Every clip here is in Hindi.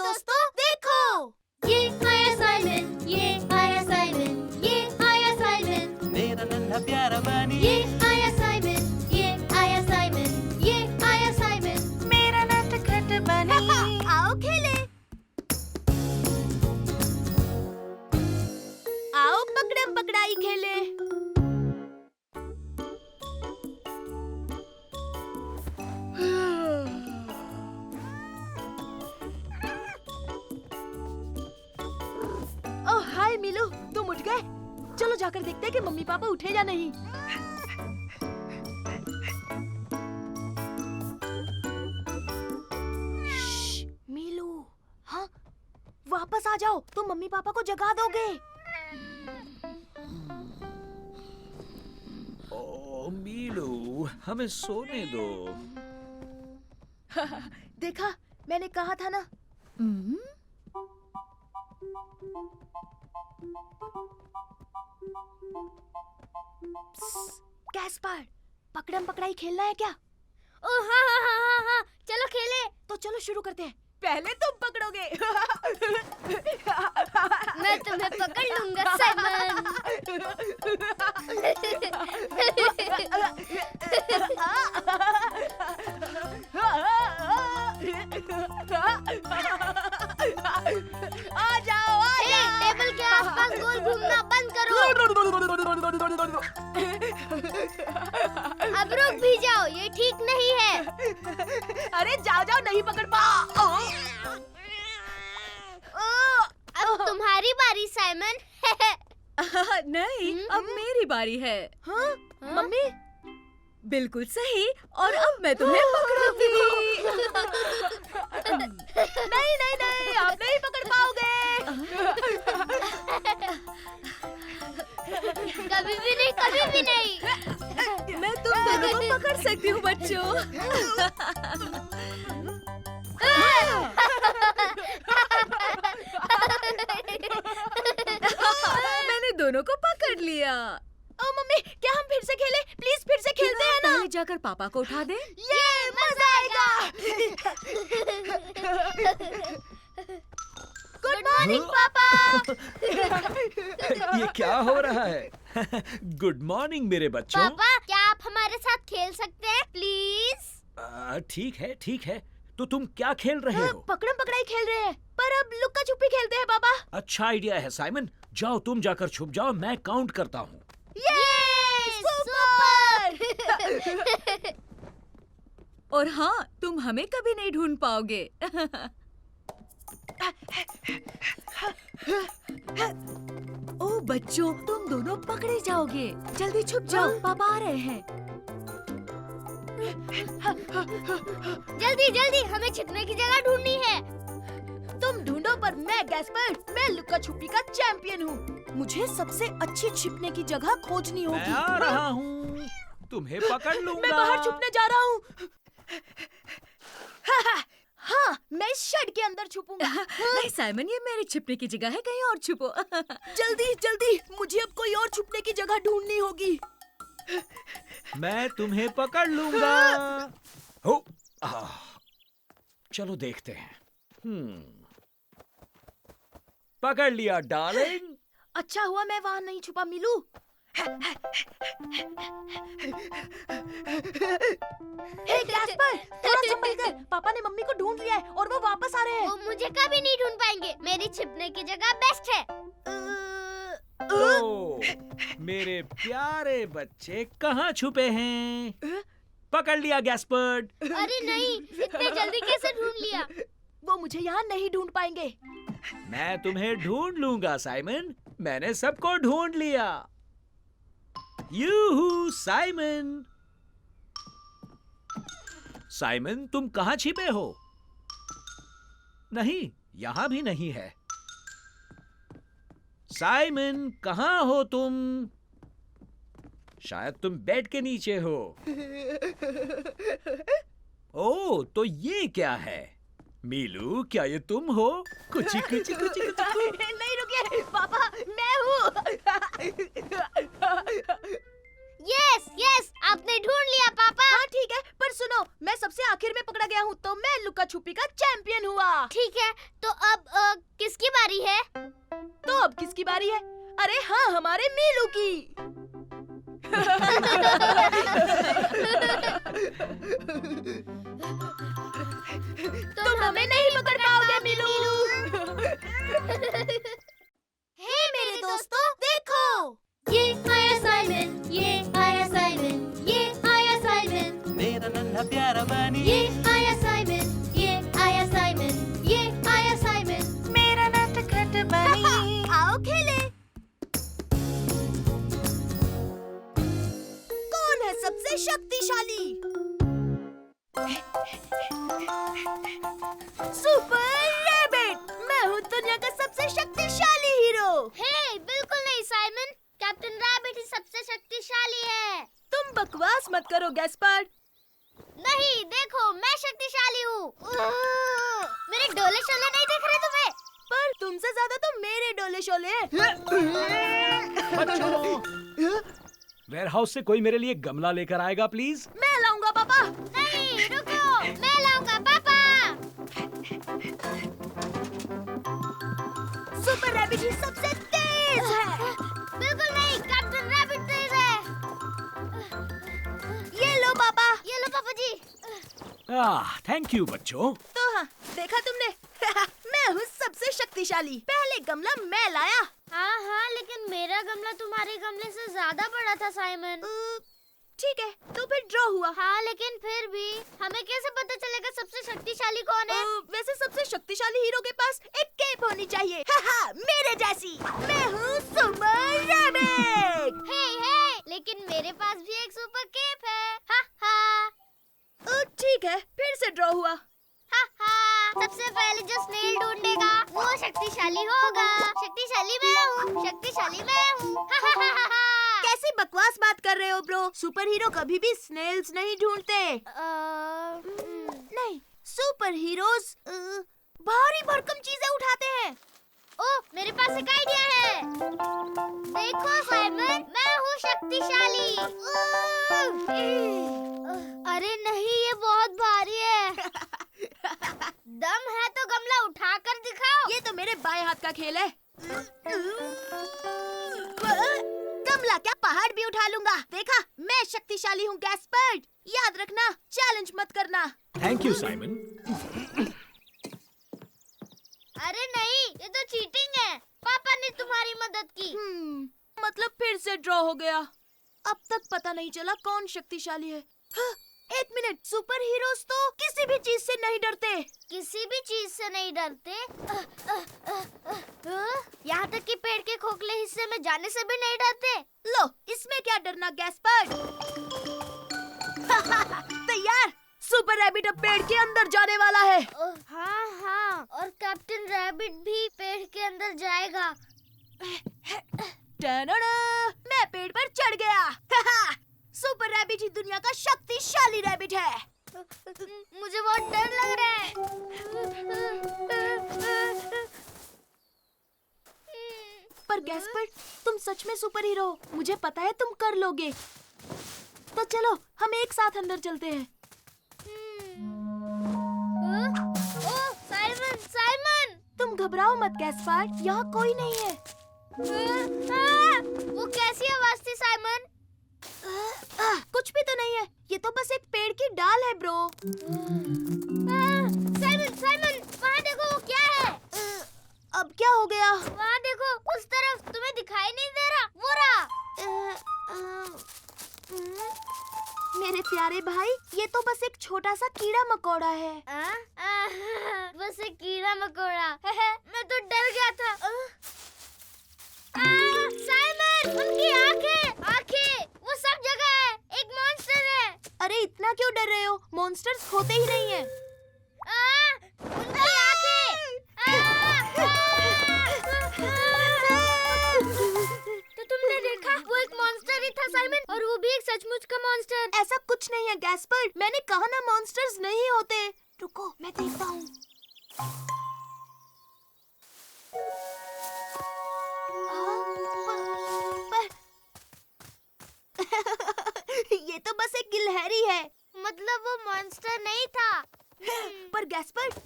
दोस्तों देखो, ये आया साइमन, ये आया साइमन, ये आया साइमन, मेरा नन्हा प्यारा बनी। ये आया साइमन, ये आया साइमन, ये आया साइमन, मेरा नटखट बनी। आओ खेले, आओ पकड़म पकड़ाई खेले। ओह हाय मिलू, तुम उठ गए? चलो जाकर देखते हैं कि मम्मी पापा उठे या नहीं। श्श्श, मिलू, हाँ वापस आ जाओ, तुम मम्मी पापा को जगा दोगे। ओ मीलू, हमें सोने दो। देखा, मैंने कहा था ना। कैस्पर, पकड़म पकड़ाई खेलना है क्या? ओ हाँ हाँ हाँ हाँ हाँ, चलो खेले। तो चलो शुरू करते हैं। पहले तुम पकड़ोगे। मैं तुम्हें पकड़ लूंगा साइमन। आ जाओ, आ ए, जाओ। टेबल के आसपास गोल घूमना बंद करो। अब रुक भी जाओ, ये ठीक नहीं है। अरे जाओ जाओ, नहीं पकड़ पा। अब तुम्हारी बारी साइमन। नहीं, अब मेरी बारी है। हाँ? मम्मी? बिल्कुल सही, और अब मैं तुम्हें पकड़ूंगी। नहीं नहीं नहीं, आप नहीं पकड़ पाओगे। कभी भी नहीं, कभी भी नहीं। मैं तुम दोनों को पकड़ सकती हूँ बच्चों। मैंने दोनों को पकड़ लिया। ओ मम्मी, क्या हम फिर से खेलें? प्लीज फिर से खेलते हैं ना। पहले जाकर पापा को उठा दे। ये मजा आएगा। गुड मॉर्निंग पापा। ये क्या हो रहा है? गुड मॉर्निंग मेरे बच्चों। पापा, क्या आप हमारे साथ खेल सकते हैं प्लीज? ठीक है, ठीक है। तो तुम क्या खेल रहे हो? पकड़म पकड़ाई खेल रहे हैं, पर अब लुक्का छुपी खेलते हैं पापा। अच्छा आइडिया है साइमन। जाओ तुम जाकर छुप जाओ, मैं काउंट करता हूँ। सुपर। और हाँ, तुम हमें कभी नहीं ढूंढ पाओगे। ओ बच्चों, तुम दोनों पकड़े जाओगे। जल्दी छुप जाओ, पापा आ रहे हैं। जल्दी जल्दी, हमें छिपने की जगह ढूंढनी है। तुम ढूंढो, पर मैं गैस्पर, मैं लुक्का छुपी का चैंपियन हूँ। मुझे सबसे अच्छी छिपने की जगह खोजनी होगी। मैं आ रहा हूँ, तुम्हें पकड़ लूंगा। मैं बाहर छुपने जा रहा हूँ। हाँ, मैं शेड के अंदर छुपूंगा। नहीं साइमन, ये मेरी छिपने की जगह है, कहीं और छुपो। जल्दी जल्दी, मुझे अब कोई और छुपने की जगह ढूंढनी होगी। मैं तुम्हें पकड़ लूंगा। हो, चलो देखते हैं। पकड़ लिया डार्लिंग। अच्छा हुआ मैं वहाँ नहीं छुपा मिलू। हे गैस्पर, थोड़ा संभल कर। पापा ने मम्मी को ढूंढ लिया है और वो वापस आ रहे हैं। वो मुझे कभी नहीं ढूंढ पाएंगे। मेरी छिपने की जगह बेस्ट है। ओ, मेरे प्यारे बच्चे कहाँ छुपे हैं? पकड़ लिया गैस्पर्ड। अरे नहीं, इतने जल्दी कैसे ढूंढ लिया? वो मुझे यहाँ नहीं ढूंढ पाएंगे। मैं तुम्हें ढूंढ लूंगा साइमन। मैंने सबको ढूंढ लिया। यूहू साइमन। साइमन, तुम कहाँ छिपे हो? नहीं, यहाँ भी नहीं है। साइमन, कहाँ हो तुम? शायद तुम बेड के नीचे हो। ओह, तो ये क्या है? मीलू, क्या ये तुम हो? कुची कुची कुची कुची। नहीं रुकिए पापा, मैं हूँ। यस यस, आपने ढूंढ लिया पापा। हाँ ठीक है, पर सुनो, मैं सबसे आखिर में पकड़ा गया हूँ तो मैं लुका छुपी का चैंपियन हुआ। ठीक है, तो अब किसकी बारी है? तो अब किसकी बारी है? अरे हाँ, हमारे मीलू की। तुम हमें नहीं पकड़ पाओगे मीलू। हे मेरे दोस्तों, देखो, ये आया साइमन, ये आया साइमन, ये आया साइमन, मेरा नन्हा प्यारा बनी, ये आया साइमन, ये आया साइमन, ये आया साइमन, मेरा नटखट बनी। आओ खेले। कौन है सबसे शक्तिशाली? सुपर रैबिट, मैं हूँ दुनिया का सबसे शक्तिशाली हीरो। हे, बिल्कुल नहीं साइमन, कैप्टन रैबिट ही सबसे शक्तिशाली है। तुम बकवास मत करो गैस्पर्ड। नहीं, देखो, मैं शक्तिशाली हूँ। मेरे डोले शोले नहीं दिख रहे तुम्हें? पर तुमसे ज्यादा तो मेरे डोले शोले हैं। बच्चों, वेयरहाउस से कोई मेरे लिए गमला लेकर आएगा प्लीज? मैं लाऊंगा पापा। नहीं, रुको, मैं लाऊंगा पापा। सुपर रैबिट ही सबसे तेज है। बिल्कुल नहीं, कैप्टन रैबिट तेज है। ये लो पापा। ये लो पापा जी। थैंक यू बच्चों। तो हाँ, देखा तुमने? मैं हूँ सबसे शक्तिशाली। पहले गमला मैं लाया। हाँ हाँ, लेकिन मेरा गमला तुम्हारे गमले से ज्यादा बड़ा था साइमन। ठीक है, तो फिर ड्रॉ हुआ। हाँ, लेकिन फिर भी हमें कैसे पता चलेगा सबसे शक्तिशाली कौन है? वैसे सबसे शक्तिशाली हीरो के पास एक केप होनी चाहिए। मेरे जैसी। मैं हूँ सुपर रैबिट। हे, लेकिन मेरे पास भी एक सुपर केप है। हा हा। ठीक है, फिर से ड्रॉ हुआ। हा हा। सबसे पहले जो स्नेल ढूंढेगा वो शक्तिशाली होगा। शक्तिशाली मैं हूँ, शक्तिशाली मैं हूँ। हा हा हा हा। कैसी बकवास बात कर रहे हो ब्रो? सुपर हीरो कभी भी स्नेल्स नहीं ढूंढते। नहीं, सुपर हीरोज भारी भरकम चीजें उठाते हैं। ओह, मेरे पास एक आइडिया है। देखो साइमन, मैं हूँ शक्तिशाली। अरे नहीं, ये बहुत भारी है। दम है तो गमला उठाकर दिखाओ। ये तो मेरे बाएं हाथ का खेल है। गमला क्या, पहाड़ भी उठा लूंगा। देखा, मैं शक्तिशाली हूँ गैस्पर्ड। याद रखना, चैलेंज मत करना। Thank you Simon. अरे नहीं, ये तो चीटिंग है। पापा ने तुम्हारी मदद की। मतलब फिर से ड्रॉ हो गया। अब तक पता नहीं चला कौन शक्तिशाली है। एक मिनट, सुपर हीरोज तो किसी भी चीज से नहीं डरते। किसी भी चीज से नहीं डरते? यहाँ तक कि पेड़ के खोखले हिस्से में जाने से भी नहीं डरते। लो, इसमें क्या डरना गैस्पर्ड। तैयार, सुपर रैबिट अब पेड़ के अंदर जाने वाला है। हाँ हाँ, और कैप्टन रैबिट भी पेड़ के अंदर जाएगा। मैं पेड़ पर चढ़ गया। सुपर रैबिट ही दुनिया का शक्तिशाली रैबिट है। मुझे बहुत डर लग रहा है। पर गैस्पर्ड, तुम सच में सुपर हीरो हो। मुझे पता है तुम कर लोगे। तो चलो, हम एक साथ अंदर चलते हैं। ओह, साइमन, साइमन! तुम घबराओ मत गैस्पर्ड, यहाँ कोई नहीं है। वो कैसी आवाज थी साइमन? कुछ भी तो नहीं है, ये तो बस एक पेड़ की डाल है ब्रो। साइमन, साइमन, वहाँ देखो, वो क्या है? अब क्या हो गया? वहाँ देखो, उस तरफ। तुम्हें दिखाई नहीं दे रहा? वो रहा। मेरे प्यारे भाई, ये तो बस एक छोटा सा कीड़ा मकोड़ा है। बस एक कीड़ा मकोड़ा। मैं तो डर गया था। साइमन, उनकी आंखें, आंखें, वो सब जगह है। एक मॉन्स्टर है। अरे इतना क्यों डर रहे हो? मॉन्स्टर्स होते ही नहीं है। उनकी आंखें। तो तुमने देखा, वो एक मॉन्स्टर ही था साइमन, और वो भी एक सचमुच का मॉन्स्टर। ऐसा कुछ नहीं है गैस्पर्ड, मैंने कहा ना मॉन्स्टर्स नहीं होते। रुको, मैं देखता हूँ।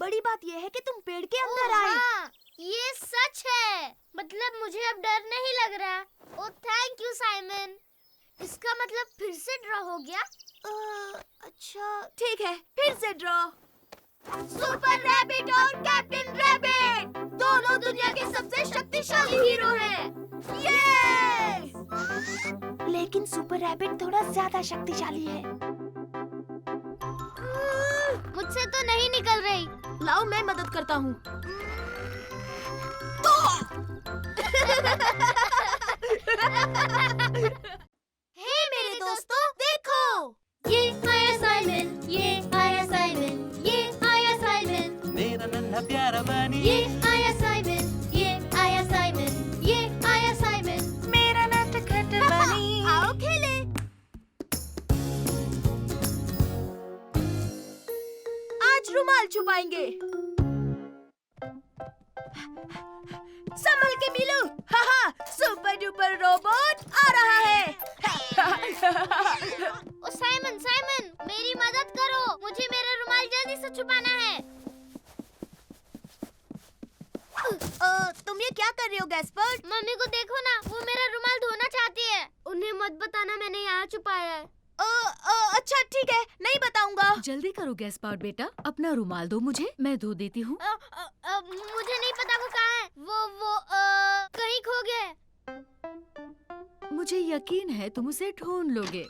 बड़ी बात यह है कि तुम पेड़ के अंदर आए। हाँ, ये सच है। मतलब मुझे अब डर नहीं लग रहा। Oh thank you Simon. इसका मतलब फिर से ड्रॉ हो गया। अच्छा ठीक है, फिर से ड्रॉ। सुपर रैबिट और कैप्टन रैबिट दोनों दुनिया के सबसे शक्तिशाली हीरो हैं। ये! लेकिन सुपर रैबिट थोड़ा ज्यादा शक्तिशाली है। मुझसे तो नहीं निकल रही। लाओ मैं मदद करता हूँ। हे मेरे दोस्तों, देखो ये आया साइमन, ये आया साइमन, ये आया साइमन, मेरा नन्हा प्यारा बनी ये आया साइमन, ये आया साइमन, ये आया साइमन। मेरा नटखट बनी आओ खेले। आज रुमाल छुपाएंगे। संभल के मिलू। हाहा, सुपर डुपर रोबोट आ रहा है। ओ साइमन, साइमन, मेरी मदद करो। मुझे मेरा रुमाल जल्दी से छुपाना है। तुम ये क्या कर रहे हो गैस्पर्ड? मम्मी को देखो ना, वो मेरा रुमाल धोना चाहती है। उन्हें मत बताना मैंने यहाँ छुपाया है। अच्छा ठीक है, नहीं बताऊंगा। जल्दी करो गैस्पार्ड बेटा, अपना रुमाल दो मुझे, मैं धो देती हूँ। मुझे नहीं पता वो कहाँ है। वो कहीं खो गया है। मुझे यकीन है तुम उसे ढूंढ लोगे।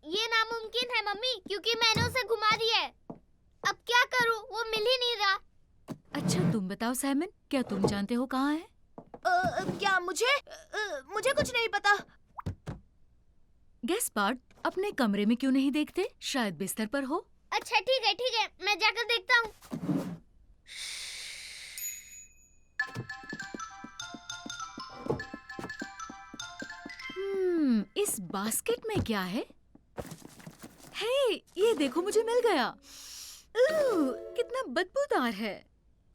ये नामुमकिन है मम्मी, क्योंकि मैंने उसे घुमा दिया है। अब क्या करूँ, वो मिल ही नहीं रहा। अच्छा तुम बताओ साइमन, क्या तुम जानते हो कहाँ है? क्या मुझे कुछ नहीं पता। गैस्पार्ड अपने कमरे में क्यों नहीं देखते? शायद बिस्तर पर हो। अच्छा ठीक है, मैं जाकर देखता हूँ। इस बास्केट में क्या है? हे, ये देखो मुझे मिल गया। कितना बदबूदार है।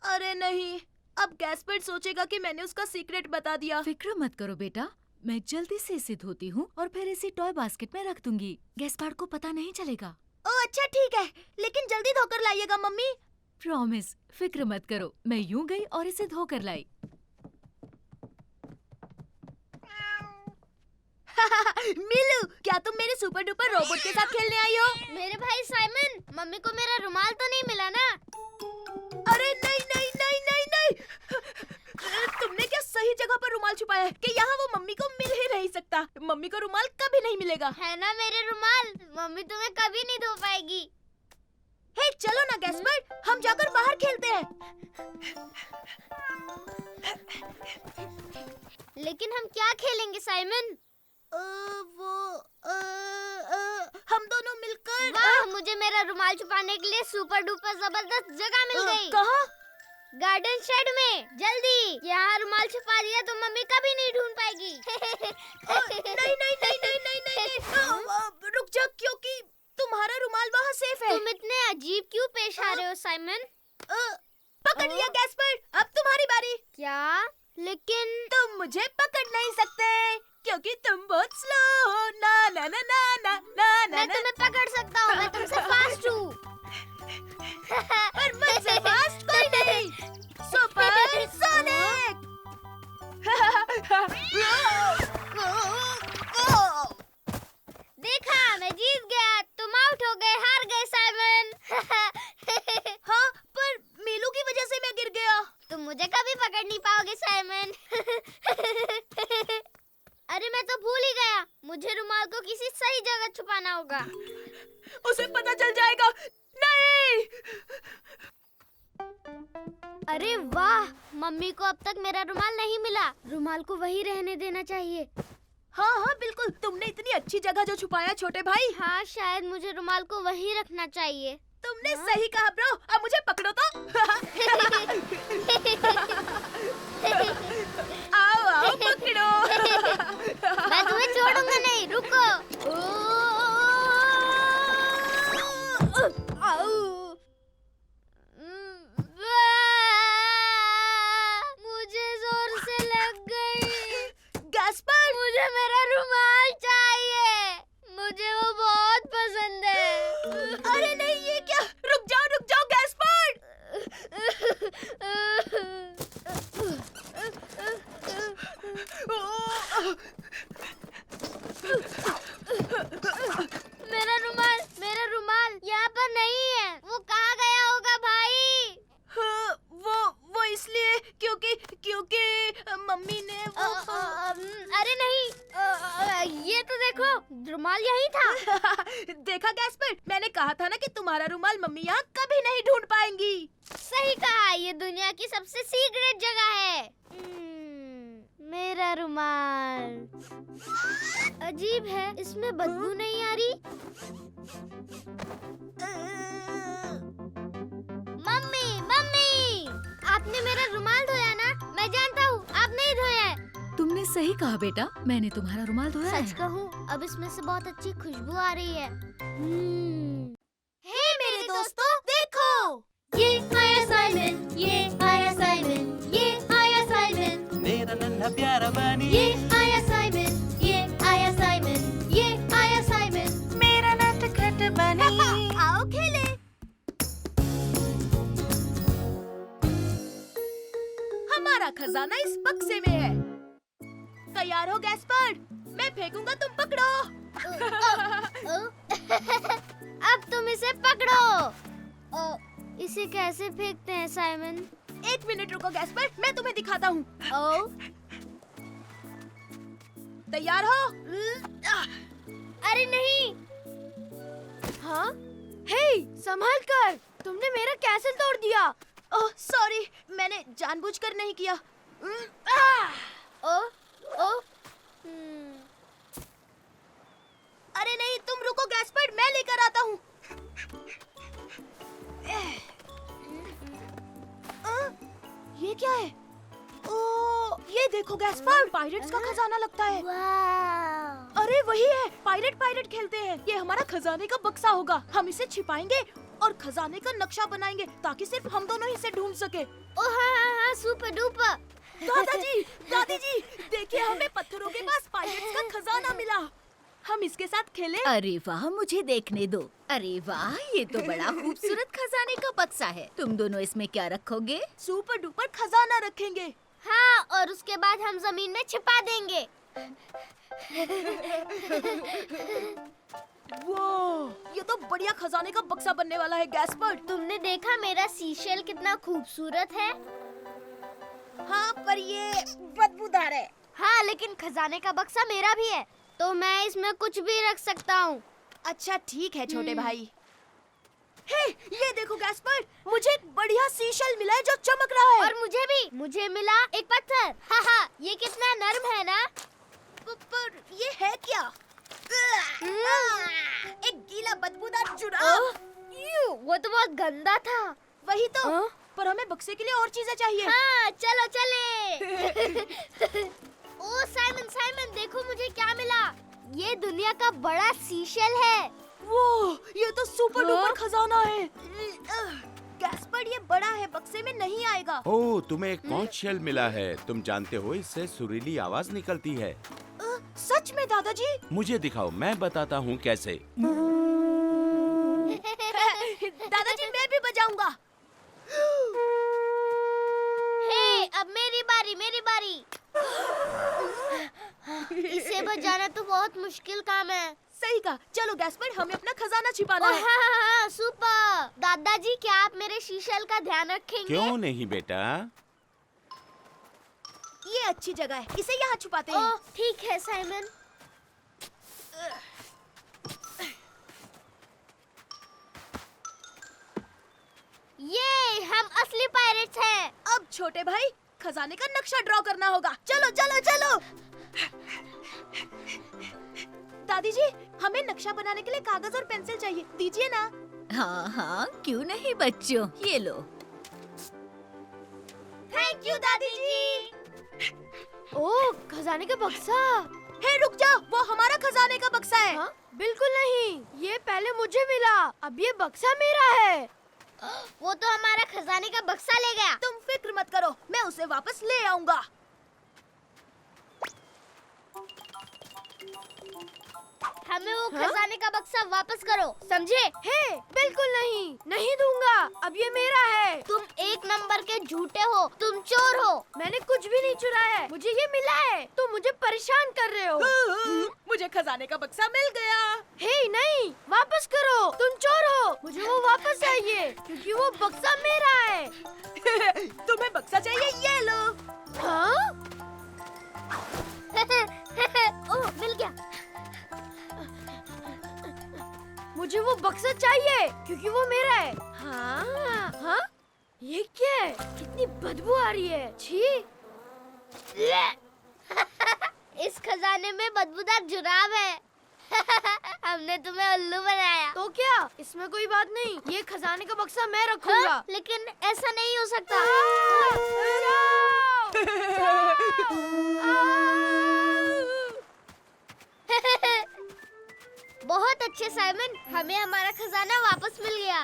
अरे नहीं, अब गैस्पर्ड सोचेगा कि मैंने उसका सीक्रेट बता दिया। फिक्र मत करो बेटा, मैं जल्दी से इसे धोती हूँ और फिर इसे टॉय बास्केट में रख दूंगी। गैस्पार्ड को पता नहीं चलेगा। ओह अच्छा ठीक है, लेकिन जल्दी धोकर लाइएगा मम्मी। प्रॉमिस, फिक्र मत करो। मैं यूं गई और इसे धोकर लाई। मिलू, क्या तुम मेरे सुपर डुपर रोबोट के साथ खेलने आई हो? मेरे भाई साइमन, मम्मी को मेरा रुमाल तो नहीं मिला ना? अरे नहीं नहीं नहीं नहीं नहीं, तुमने क्या सही जगह पर रुमाल छुपाया है कि यहाँ वो मम्मी को मिल ही नहीं सकता। मम्मी को रुमाल कभी नहीं मिलेगा। है ना मेरे रुमाल, मम्मी तुम्हें कभी नहीं धो पाएगी। हे चलो ना गैस्पर्ड, हम जाकर बाहर खेलते हैं। लेकिन हम क्या खेलेंगे साइमन? हम दोनों मिलकर। वाह, मुझे मेरा रुमाल छुपाने के लिए सुपर डुपर जबरदस्त जगह मिल गई। कहाँ? गार्डन शेड में। जल्दी, यहाँ रुमाल छुपा दिया तो मम्मी कभी नहीं ढूंढ पाएगी। नहीं नहीं नहीं नहीं नहीं नहीं, रुक जा, क्योंकि तुम्हारा रुमाल वहाँ सेफ है। तुम इतने अजीब क्यों पेश आ रहे हो साइमन? पकड़ लिया गैस्पर्ड, अब तुम्हारी बारी। क्या? लेकिन तुम मुझे पकड़ नहीं सकते क्योंकि तुम बहुत स्लो हो। ना ना ना ना ना ना ना। मैं तुम्हें पकड़ सकता हूँ, मैं तुमसे फास्ट हूँ। पर मुझसे फास्ट कोई नहीं। Super sonic. देखा, मैं जीत गया। तुम आउट हो गए, हार गए साइमन। हाँ, पर मीलू की वजह से मैं गिर गया। तुम मुझे कभी पकड़ नहीं पाओगे साइमन। अरे मैं तो भूल ही गया, मुझे रुमाल को किसी सही जगह छुपाना होगा। उसे पता चल जाएगा। नहीं। अरे वाह, मम्मी को अब तक मेरा रुमाल नहीं मिला। रुमाल को वहीं रहने देना चाहिए। हाँ हाँ बिल्कुल, तुमने इतनी अच्छी जगह जो छुपाया छोटे भाई। हाँ, शायद मुझे रुमाल को वहीं रखना चाहिए। तुमने सही कहा ब्रो, अब मुझे पकड़ो तो। आओ आओ पकड़ो। मैं तुम्हें छोड़ूंगा नहीं, रुको। मुझे जोर से लग गई। गैस्पर्ड, मुझे मेरा रुमाल चाहिए, मुझे वो बहुत पसंद है। अरे नहीं, ये क्या? रुक जाओ गैस्पर्ड। अरे नहीं, ये तो देखो, रुमाल यही था। देखा गैस्पर, मैंने कहा था ना कि तुम्हारा रुमाल मम्मी यहाँ कभी नहीं ढूंढ पाएंगी। सही कहा, ये दुनिया की सबसे सीक्रेट जगह है। मेरा रुमाल अजीब है, इसमें बदबू नहीं आ रही। मम्मी मम्मी, आपने मेरा रुमाल धोया ना? मैं जानता हूँ आप नहीं धोया है। तुमने सही कहा बेटा, मैंने तुम्हारा रुमाल धोया सच है। कहूँ, अब इसमें से बहुत अच्छी खुशबू आ रही है। हे मेरे दोस्तों, देखो, ये आया साइमन, ये आया साइमन, ये आया साइमन, मेरा नन्हा प्यारा बनी ये आया साइमन, ये आया साइमन, ये आया साइमन। मेरा नटखट बनी। आओ खेले। हमारा खजाना इस बक्से में है। तैयार हो गैस्पर? मैं फेंकूंगा, तुम पकड़ो। अब तुम इसे पकड़ो। इसे कैसे फेंकते हैं साइमन? 1 मिनट रुको गैस्पर, मैं तुम्हें दिखाता हूँ। तैयार हो? अरे नहीं। हाँ? हे, संभाल कर, तुमने मेरा कैसल तोड़ दिया। ओह सॉरी, मैंने जानबूझकर नहीं किया। अरे नहीं, तुम रुको गैस्पर, मैं लेकर आता हूँ। ये क्या है? ओह, ये देखो गैस्पर, पायरेट्स का खजाना लगता है। वाह। अरे वही है, पायरेट खेलते हैं। ये हमारा खजाने का बक्सा होगा। हम इसे छिपाएंगे और खजाने का नक्शा बनाएंगे ताकि सिर्फ हम दोनों ही इसे ढूंढ सके। ओ हाँ, सुपर डुपर। दादाजी, दादी जी, देखिए, हमें पत्थरों के पास पायरेट्स का खजाना मिला। हम इसके साथ खेलें? अरे वाह, मुझे देखने दो। अरे वाह, ये तो बड़ा खूबसूरत खजाने का बक्सा है। तुम दोनों इसमें क्या रखोगे? सुपर डुपर खजाना रखेंगे। हाँ, और उसके बाद हम जमीन में छिपा देंगे। वो, ये तो बढ़िया खजाने का बक्सा बनने वाला है गैस्पर। तुमने देखा मेरा सीशेल कितना खूबसूरत है? हाँ, पर ये बदबूदार है। हाँ, लेकिन खजाने का बक्सा मेरा भी है, तो मैं इसमें कुछ भी रख सकता हूँ। अच्छा ठीक है छोटे भाई। हे, ये देखो गैस्पर, मुझे एक बढ़िया सीशल मिला है जो चमक रहा है। और मुझे मिला एक पत्थर। हाँ, ये कितना नर्म है ना? पर ये है क्या? एक गीला बदबूदार जुराब। वो तो बहुत गंदा था। वही तो, पर हमें बक्से के लिए और चीजें चाहिए। हाँ, चलो चले। ओ साइमन, देखो मुझे क्या मिला। ये दुनिया का बड़ा सीशल है। वो, ये तो सुपर डुपर खजाना है। गैस्पर, ये बड़ा है, बक्से में नहीं आएगा। ओह, तुम्हें एक कॉन्च शेल मिला है। तुम जानते हो इससे सुरीली आवाज निकलती है। सच में दादाजी? मुझे दिखाओ, मैं बताता हूँ कैसे। दादाजी, मैं भी बजाऊंगा। हे, अब मेरी बारी। इसे बजाना तो बहुत मुश्किल काम है। सही कहा। चलो गैस्पर, हमें अपना खजाना छिपाना है। हाँ, सुपर। दादाजी, क्या आप मेरे शीशल का ध्यान रखेंगे? क्यों नहीं बेटा? ये अच्छी जगह है, इसे यहाँ छुपाते हैं। ओह, ठीक है साइमन। ये हम असली पायरेट्स हैं। अब छोटे भाई, खजाने का नक्शा ड्रॉ करना होगा। चलो चलो चलो। दादी जी, हमें नक्शा बनाने के लिए कागज और पेंसिल चाहिए, दीजिए ना। हाँ हाँ, क्यों नहीं बच्चों, ये लो। थैंक यू दादी जी। ओह, खजाने का बक्सा। हे रुक जाओ, वो हमारा खजाने का बक्सा है। हाँ? बिल्कुल नहीं, ये पहले मुझे मिला, अब ये बक्सा मेरा है। वो तो हमारा खजाने का बक्सा ले गया। तुम फिक्र मत करो, मैं उसे वापस ले आऊंगा। हमें वो खजाने का बक्सा वापस करो, समझे? हे, बिल्कुल नहीं दूंगा, अब ये मेरा है। तुम 1 नंबर के झूठे हो, तुम चोर हो। मैंने कुछ भी नहीं चुराया है, मुझे ये मिला है। तुम मुझे परेशान कर रहे हो। मुझे खजाने का बक्सा मिल गया। हे नहीं, वापस करो, तुम चोर हो। मुझे वो वापस चाहिए क्योंकि वो बक्सा मेरा है। तुम्हें बक्सा चाहिए, ये लो। हाँ? मुझे वो बक्सा चाहिए क्योंकि वो मेरा है। हाँ हाँ, ये क्या है? कितनी बदबू आ रही है। छी। इस खजाने में बदबूदार जुराब है। हमने तुम्हें उल्लू बनाया। तो क्या, इसमें कोई बात नहीं। ये खजाने का बक्सा मैं रखूंगा। हाँ, लेकिन ऐसा नहीं हो सकता। बहुत अच्छे साइमन, हमें हमारा खजाना वापस मिल गया।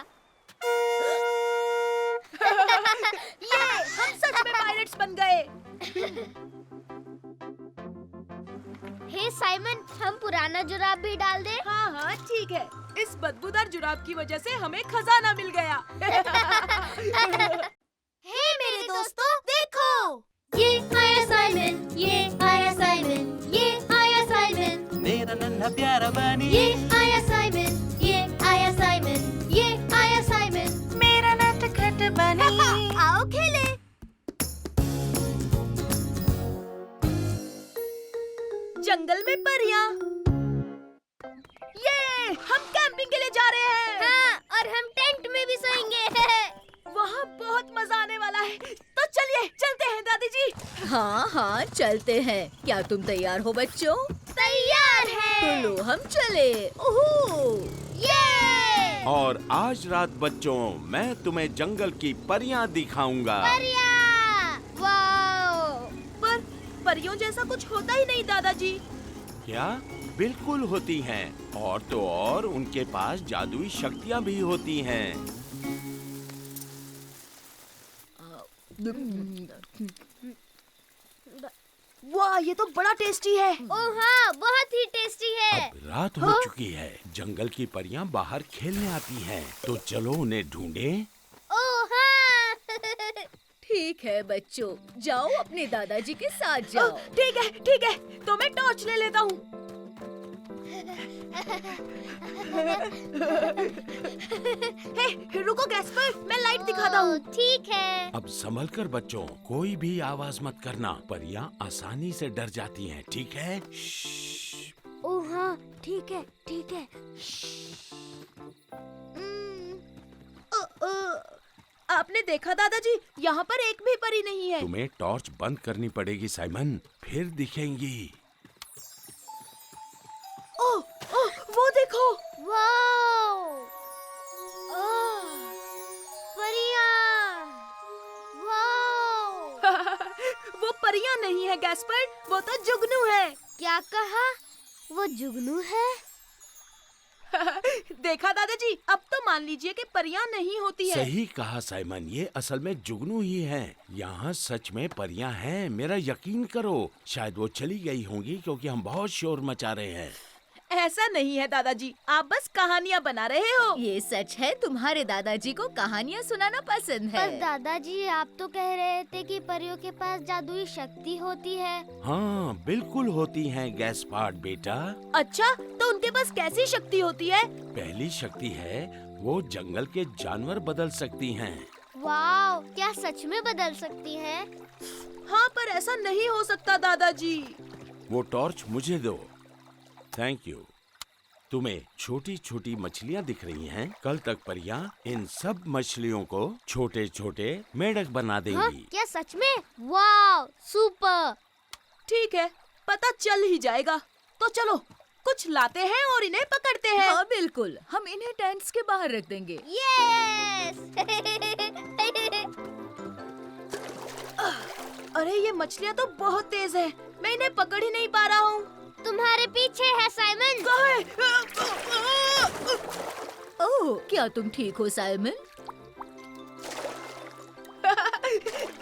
ये हम सच में पायरेट्स बन गए। हे साइमन, हम पुराना जुराब भी डाल दे। हाँ हाँ ठीक है, इस बदबूदार जुराब की वजह से हमें खजाना मिल गया। हे मेरे दोस्तों, देखो, ये आया साइमन, ये आया साइमन, ये आया साइमन, मेरा नन्हा प्यारा बनी, ये आया साइमन, ये आया साइमन, ये आया साइमन। मेरा नटखट बनी। आओ खेले। जंगल में परियां। ये हम कैंपिंग के लिए जा रहे हैं। हाँ, और हम टेंट में भी सोएंगे। वहाँ बहुत मजा आने वाला है। तो चलिए चलते हैं दादी जी। हाँ हाँ चलते हैं। क्या तुम तैयार हो बच्चों? तैयार तो है। लो हम चले। ओहो! ये और आज रात बच्चों मैं तुम्हें जंगल की परियां दिखाऊंगा। परिया। वाओ। पर परियों जैसा कुछ होता ही नहीं दादाजी। क्या? बिल्कुल होती हैं। और तो और उनके पास जादुई शक्तियाँ भी होती हैं। वाह, ये तो बड़ा टेस्टी है। ओह हाँ, बहुत ही टेस्टी है। अब रात हो चुकी है। जंगल की परियां बाहर खेलने आती हैं। तो चलो उन्हें ढूंढें। ओह हाँ। ठीक है बच्चों, जाओ अपने दादाजी के साथ जाओ। ठीक है, तो मैं टॉर्च ले लेता हूँ। हे, रुको गैस्पर, मैं लाइट दिखाता हूँ। ठीक है। अब संभल कर बच्चों, कोई भी आवाज मत करना। परियां आसानी से डर जाती हैं, ठीक है? श्श्श। ओह हाँ, ठीक है, ठीक है। आपने देखा दादाजी, यहाँ पर एक भी परी नहीं है। तुम्हें टॉर्च बंद करनी पड़ेगी साइमन, फिर दिखेंगी। ओह, वो देखो। वाओ। ओह, परियां। वाओ। वो परियां नहीं है गैस्पर, वो तो जुगनू है। क्या कहा? वो जुगनू है? देखा दादाजी, अब तो मान लीजिए कि परियां नहीं होती है। सही कहा साइमन, ये असल में जुगनू ही हैं। यहाँ सच में परियां हैं, मेरा यकीन करो। शायद वो चली गई होंगी क्योंकि हम बहुत शोर मचा रहे हैं। ऐसा नहीं है दादाजी, आप बस कहानियाँ बना रहे हो। ये सच है, तुम्हारे दादाजी को कहानियाँ सुनाना पसंद है। पर दादाजी, आप तो कह रहे थे कि परियों के पास जादुई शक्ति होती है। हाँ बिल्कुल होती हैं गैस्पार्ड बेटा। अच्छा, तो उनके पास कैसी शक्ति होती है? पहली शक्ति है वो जंगल के जानवर बदल सकती हैं। वाओ, क्या सच में बदल सकती हैं? हाँ, पर ऐसा नहीं हो सकता दादाजी। वो टॉर्च मुझे दो। Thank you. तुम्हें छोटी छोटी मछलियाँ दिख रही हैं। कल तक परियां इन सब मछलियों को छोटे छोटे मेढक बना हाँ, देंगी। क्या सच में? Wow, super. ठीक है, पता चल ही जाएगा। तो चलो कुछ लाते हैं और इन्हें पकड़ते हैं। हाँ बिल्कुल, हम इन्हें टेंट्स के बाहर रख देंगे। यस। अरे ये मछलियाँ तो बहुत तेज हैं। मैं इन्हें पकड़ ही नहीं पा रहा हूँ। तुम्हारे पीछे है साइमन। ओह, क्या तुम ठीक हो साइमन?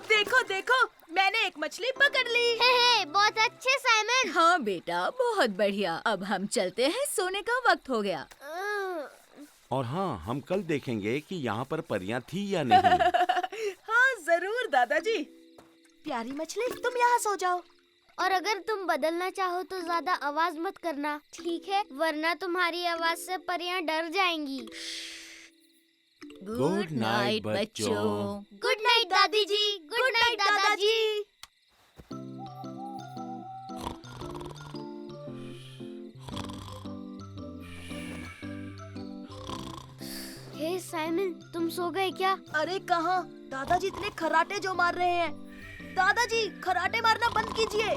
देखो देखो, मैंने एक मछली पकड़ ली। हे, बहुत अच्छे साइमन। हाँ बेटा, बहुत बढ़िया। अब हम चलते हैं, सोने का वक्त हो गया। और हाँ, हम कल देखेंगे कि यहाँ पर परियां थी या नहीं। हाँ जरूर दादाजी। प्यारी मछली, तुम यहाँ सो जाओ। और अगर तुम बदलना चाहो तो ज्यादा आवाज मत करना, ठीक है? वरना तुम्हारी आवाज से परियां डर जाएंगी। गुड नाइट बच्चों। गुड नाइट दादी जी। गुड नाइट दादाजी। साइमन, तुम सो गए क्या? अरे कहाँ, दादाजी इतने खराटे जो मार रहे हैं। दादाजी खराटे मारना बंद कीजिए।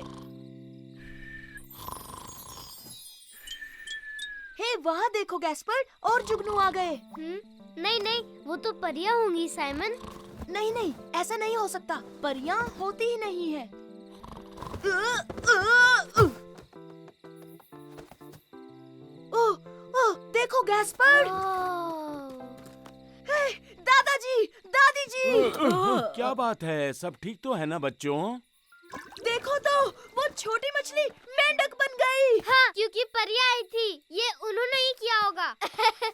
हे वहाँ देखो गैस्पर्ड, और जुगनू आ गए। नहीं नहीं, वो तो परियां होंगी साइमन। नहीं नहीं, ऐसा नहीं हो सकता, परियां होती ही नहीं है। ओह, ओह, देखो गैस्पर्ड। हे, दादाजी, दादी जी। क्या बात है, सब ठीक तो है ना बच्चों? देखो तो, वो छोटी मछली मेंढक बन गई। हाँ, क्योंकि परियां आई थी। ये उन्होंने ही किया होगा।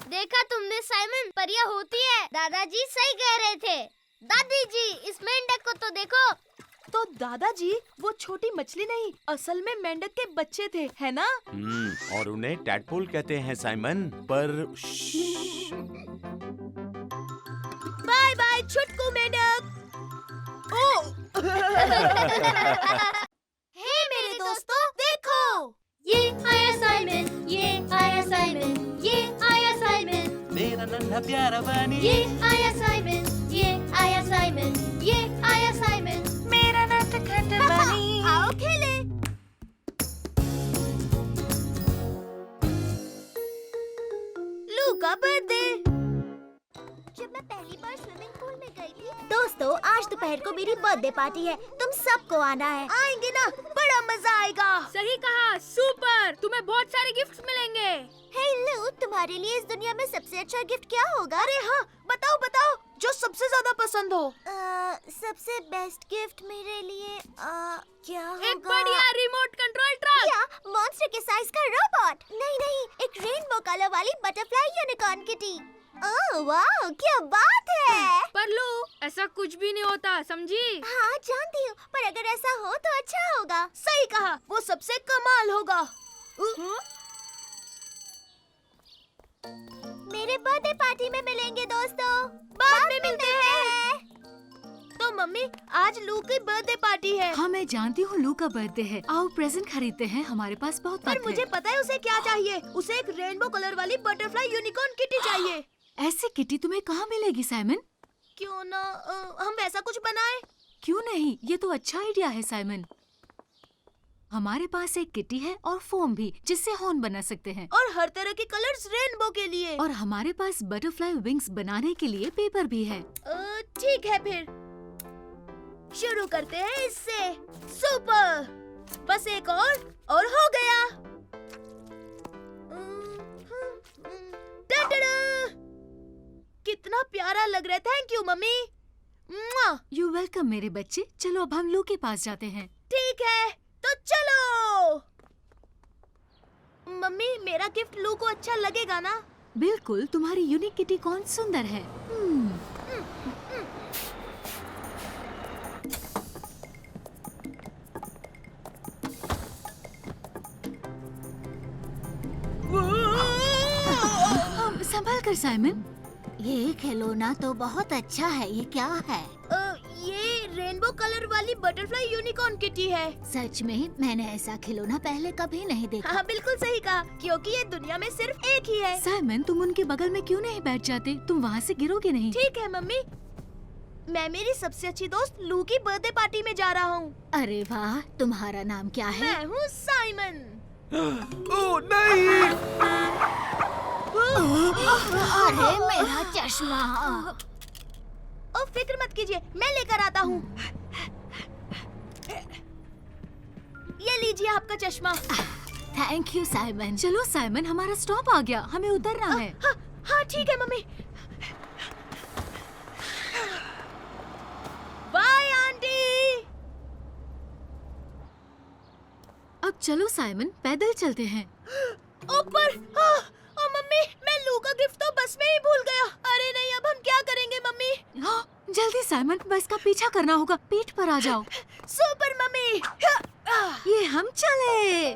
देखा तुमने साइमन, परियां होती है। दादाजी सही कह रहे थे। दादी जी, इस मेंढक को तो देखो। तो दादाजी, वो छोटी मछली नहीं, असल में मेंढक के बच्चे थे, है ना? और उन्हें टैडपोल कहते हैं साइमन, पर बाय बाय छुटकू मेंढक। ओह हे मेरे दोस्तों, देखो, ये आया साइमन, ये आया साइमन, ये आया साइमन, मेरा नन्हा प्यारा बनी, ये आया साइमन, ये आया साइमन, ये आया साइमन। मेरा नटखट बनी। आओ खेले। लू का बर्थडे। जब मैं पहली बार स्विमिंग पूल में गई थी। दोस्तों, आज दोपहर को मेरी बर्थडे पार्टी है, तुम सबको आना है। आएंगे ना, बड़ा मजा आएगा। सही कहा, सुपर। तुम्हें बहुत सारे गिफ्ट्स मिलेंगे। हे लू, तुम्हारे लिए इस दुनिया में सबसे अच्छा गिफ्ट क्या होगा? अरे हाँ, बताओ बताओ, जो सबसे ज्यादा पसंद हो। सबसे बेस्ट गिफ्ट मेरे लिए क्या होगा? एक बढ़िया रिमोट कंट्रोल ट्रक। क्या मॉन्स्टर के साइज का रोबोट? नहीं नहीं, एक रेनबो कलर वाली बटरफ्लाई यूनिकॉर्न किटी। ओह वाह, क्या बात है। पर लू, ऐसा कुछ भी नहीं होता, समझी? हाँ जानती हूँ, पर अगर ऐसा हो तो अच्छा होगा। सही कहा, वो सबसे कमाल होगा। मेरे बर्थडे पार्टी में मिलेंगे दोस्तों। बाद में मिलते हैं। तो मम्मी, आज लू की बर्थडे पार्टी है। हाँ मैं जानती हूँ लू का बर्थडे है। आओ प्रेजेंट खरीदते हैं, हमारे पास बहुत पर वक्त मुझे है। पता है उसे क्या चाहिए। उसे एक रेनबो कलर वाली बटरफ्लाई यूनिकॉर्न किटी चाहिए। ऐसी किटी तुम्हें कहाँ मिलेगी साइमन? क्यों ना हम वैसा कुछ बनाए? क्यों नहीं, ये तो अच्छा आइडिया है साइमन। हमारे पास एक किटी है और फोम भी, जिससे हॉर्न बना सकते हैं। और हर तरह के कलर्स रेनबो के लिए। और हमारे पास बटरफ्लाई विंग्स बनाने के लिए पेपर भी है। ठीक है, फिर शुरू करते हैं इससे। सुपर, बस एक और हो गया। टडडा! कितना प्यारा लग रहा है। Thank you mummy. मुआ! यू वेलकम मेरे बच्चे। चलो अब हम लू के पास जाते हैं। ठीक है, तो चलो। मम्मी, मेरा गिफ्ट लू को अच्छा लगेगा ना? बिल्कुल, तुम्हारी यूनिक किटी कौन सुंदर है। संभाल कर साइमन। ये खिलौना तो बहुत अच्छा है। ये क्या है? ये रेनबो कलर वाली बटरफ्लाई यूनिकॉर्न किटी है। सच में मैंने ऐसा खिलौना पहले कभी नहीं देखा। हाँ बिल्कुल सही कहा, क्योंकि ये दुनिया में सिर्फ एक ही है। साइमन, तुम उनके बगल में क्यों नहीं बैठ जाते? तुम वहाँ से गिरोगे नहीं। ठीक है मम्मी, मैं मेरी सबसे अच्छी दोस्त लू की बर्थडे पार्टी में जा रहा हूँ। अरे वाह, तुम्हारा नाम क्या है? मैं हूँ साइमन। ओह नहीं! अरे मेरा चश्मा। ओ फिक्र मत कीजिए, मैं लेकर आता हूँ। ये लीजिए आपका चश्मा। Thank you Simon. चलो साइमन, हमारा स्टॉप आ गया, हमें उतरना है। हाँ ठीक है मम्मी। Bye aunty. अब चलो साइमन, पैदल चलते हैं। ऊपर। ओ मम्मी, मैं लू का गिफ्ट तो बस में ही भूल गया। अरे नहीं, अब हम क्या करेंगे मम्मी? हाँ, जल्दी साइमन, बस का पीछा करना होगा। पीठ पर आ जाओ। Super mummy. ये हम चले।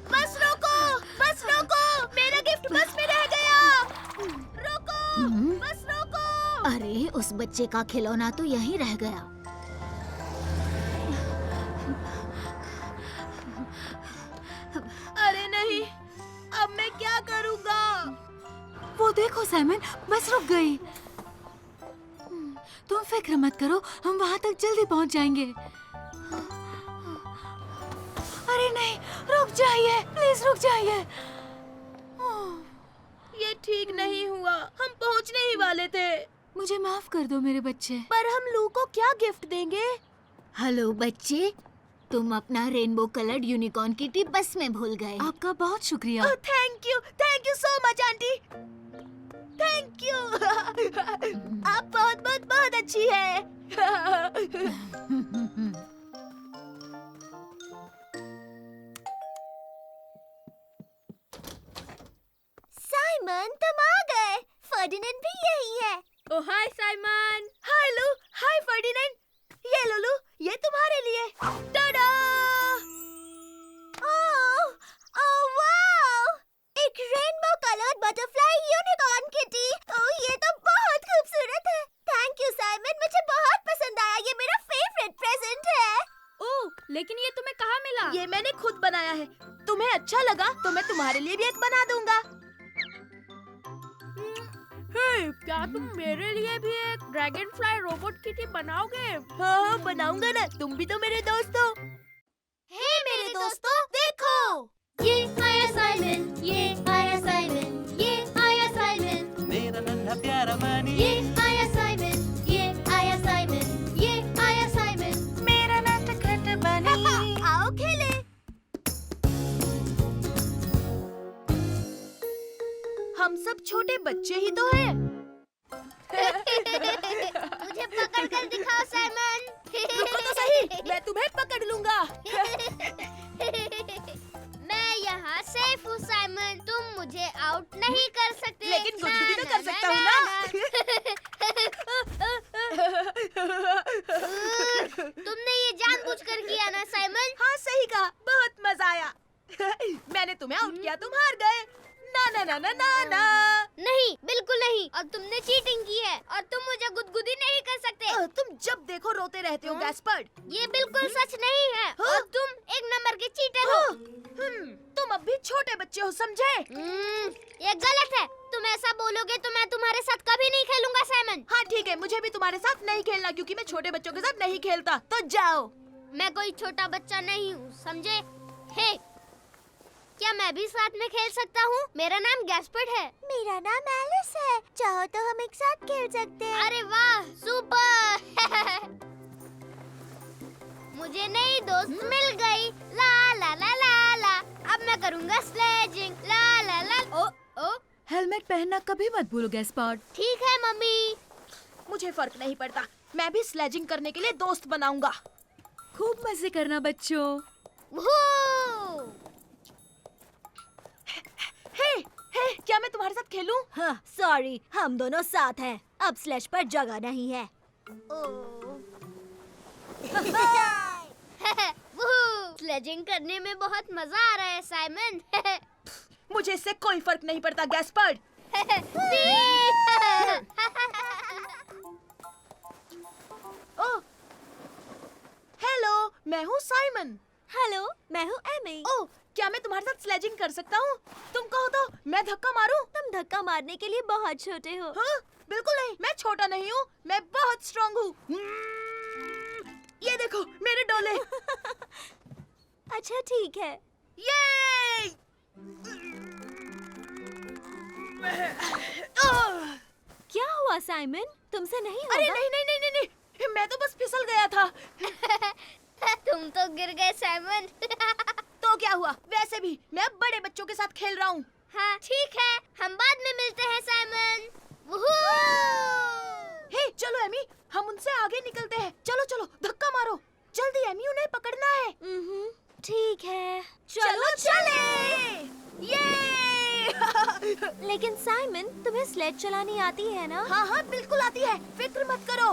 बस रोको, मेरा गिफ्ट बस में रह गया। रोको, बस रोको। अरे उस बच्चे का खिलौना तो यहीं रह गया। अरे नहीं, अब मैं क्या करूं? देखो साइमन, बस रुक गई। तुम फिक्र मत करो, हम वहाँ तक जल्दी पहुँच जाएंगे। अरे नहीं, रुक जाइए, प्लीज रुक जाइए। ये ठीक नहीं हुआ, हम पहुंचने ही वाले थे। मुझे माफ कर दो मेरे बच्चे। पर हम लू को क्या गिफ्ट देंगे? हेलो बच्चे, तुम अपना रेनबो कलर्ड यूनिकॉर्न किटी बस में भूल गए। आपका बहुत शुक्रिया। Thank you so much aunty. Thank you. आप बहुत बहुत बहुत अच्छी है। साइमन, तुम आ गए। फर्डिनेंड भी यही है। ओ हाय साइमन। हाय लू, हाय फर्डिनेंड। ये लो लू, ये तुम्हारे लिए। टाडा! Oh wow! एक rainbow coloured butterfly unicorn kitty. Oh, ये तो बहुत खूबसूरत है। थैंक यू साइमन, मुझे बहुत पसंद आया। ये मेरा फेवरेट प्रेजेंट है। ओह, लेकिन ये तुम्हें कहाँ मिला? ये मैंने खुद बनाया है। तुम्हें अच्छा लगा तो मैं तुम्हारे लिए भी एक बना दूंगा। हे, क्या तुम मेरे लिए भी एक ड्रैगन फ्लाई रोबोट किटी बनाओगे? हाँ, बनाऊंगा ना। तुम भी तो मेरे दोस्त हो। हे मेरे दोस्तों, देखो। ये आया साइमन, ये आया साइमन, ये आया साइमन, मेरा नन्हा प्यारा बनी ये आया साइमन, ये आया साइमन, ये आया साइमन। मेरा नटखट बनी। आओ खेले। हम सब छोटे बच्चे ही तो हैं। मुझे पकड़ कर दिखाओ साइमन। रुको तो सही, मैं तुम्हें पकड़ लूंगा। मैं यहाँ सेफ हूँ साइमन, तुम मुझे आउट नहीं कर सकते। लेकिन गुदगुदी तो कर सकता हूँ ना। तुमने ये जानबूझकर किया ना साइमन? हाँ, सही कहा, बहुत मजा आया। मैंने तुम्हें आउट किया, तुम हार गए। ना ना ना ना ना ना। नहीं, बिल्कुल नहीं। और तुमने चीटिंग की है और तुम मुझे गुदगुदी नहीं कर सकते। तुम जब देखो रोते रहते हो गैस्पर्ड। ये बिल्कुल सच नहीं है और तुम एक नंबर के चीटर हो। तुम अब भी छोटे बच्चे हो, समझे? ये गलत है। तुम ऐसा बोलोगे तो मैं तुम्हारे साथ कभी नहीं खेलूंगा साइमन। हाँ ठीक है, मुझे भी तुम्हारे साथ नहीं खेलना क्योंकि मैं छोटे बच्चों के साथ नहीं खेलता। तो जाओ। मैं कोई छोटा बच्चा नहीं हूँ, समझे? हे, क्या मैं भी साथ में खेल सकता हूँ? मेरा नाम गैस्पर्ड है। मेरा नाम एलिस है। चाहो तो हम एक साथ खेल सकते हैं। अरे वाह, सुपर। मुझे नई दोस्त मिल गई। ला ला ला ला ला। अब मैं करूँगा स्लेजिंग। ला ला ला। ओ ओ। हेलमेट पहनना कभी मत भूलो गैस्पर्ड। ठीक है मम्मी। मुझे फर्क नहीं पड़ता, मैं भी स्लेजिंग करने के लिए दोस्त बनाऊंगा। खूब मजे करना बच्चों। वूहू! हे, क्या मैं तुम्हारे साथ खेलूं? हाँ, सॉरी, हम दोनों साथ हैं। अब स्लैश पर जगह नहीं है। वूहू! स्लेजिंग करने में बहुत मजा आ रहा है साइमन। मुझे इससे कोई फर्क नहीं पड़ता गैस्पर्ड। ओह, हेलो, मैं हूँ साइमन। हेलो, मैं हूँ एमी। ओह, क्या मैं तुम्हारे साथ स्लेजिंग कर सकता हूँ? तुम कहो तो मैं धक्का मारूं? तुम धक्का मारने के लिए बहुत छोटे हो। हाँ, बिल्कुल नहीं, मैं छोटा नहीं हूँ, मैं बहुत स्ट्रॉन्ग हूँ। ये देखो मेरे डोले। अच्छा ठीक है। ये क्या हुआ साइमन? तुमसे नहीं होगा? अरे नहीं नहीं नहीं नहीं, नहीं, मैं तो बस फिसल गया था। तुम तो गिर गए साइमन। तो क्या हुआ? वैसे भी मैं अब बड़े बच्चों के साथ खेल रहा हूँ। हाँ ठीक है, हम बाद में मिलते हैं साइमन। हे, चलो एमी, हम उनसे आगे निकलते हैं। चलो चलो, धक्का मारो जल्दी एमी, उन्हें पकड़ना है। ठीक है, चलो चले। ये लेकिन साइमन, तुम्हें स्लेज चलानी आती है ना? हाँ हाँ बिल्कुल आती है, फिक्र मत करो।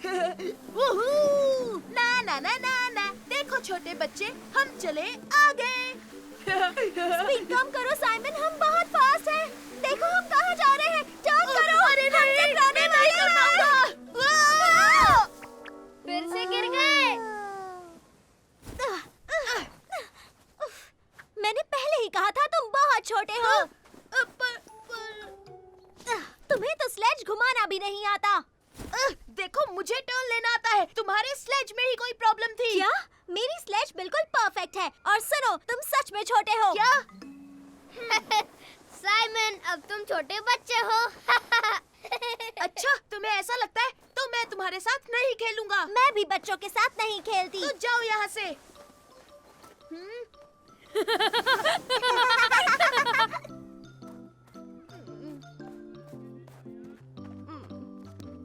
वूहू! ना ना ना ना ना, देखो छोटे बच्चे, हम चले आगे। स्पीड कम करो साइमन, हम बहुत फास्ट हैं। देखो हम कहाँ जा रहे हैं। टर्न करो। अरे नहीं, मैं नहीं कर पाऊंगा। फिर से गिर गए। मैंने पहले ही कहा था तुम बहुत छोटे हो। आता। देखो मुझे टर्न लेना आता है, तुम्हारे स्लेज में ही कोई प्रॉब्लम थी। क्या? मेरी स्लेज बिल्कुल परफेक्ट है। और सुनो, तुम सच में छोटे हो। क्या? साइमन, अब तुम छोटे बच्चे हो। अच्छा, तुम्हें ऐसा लगता है तो मैं तुम्हारे साथ नहीं खेलूंगा। मैं भी बच्चों के साथ नहीं खेलती। तो जाओ यहाँ से।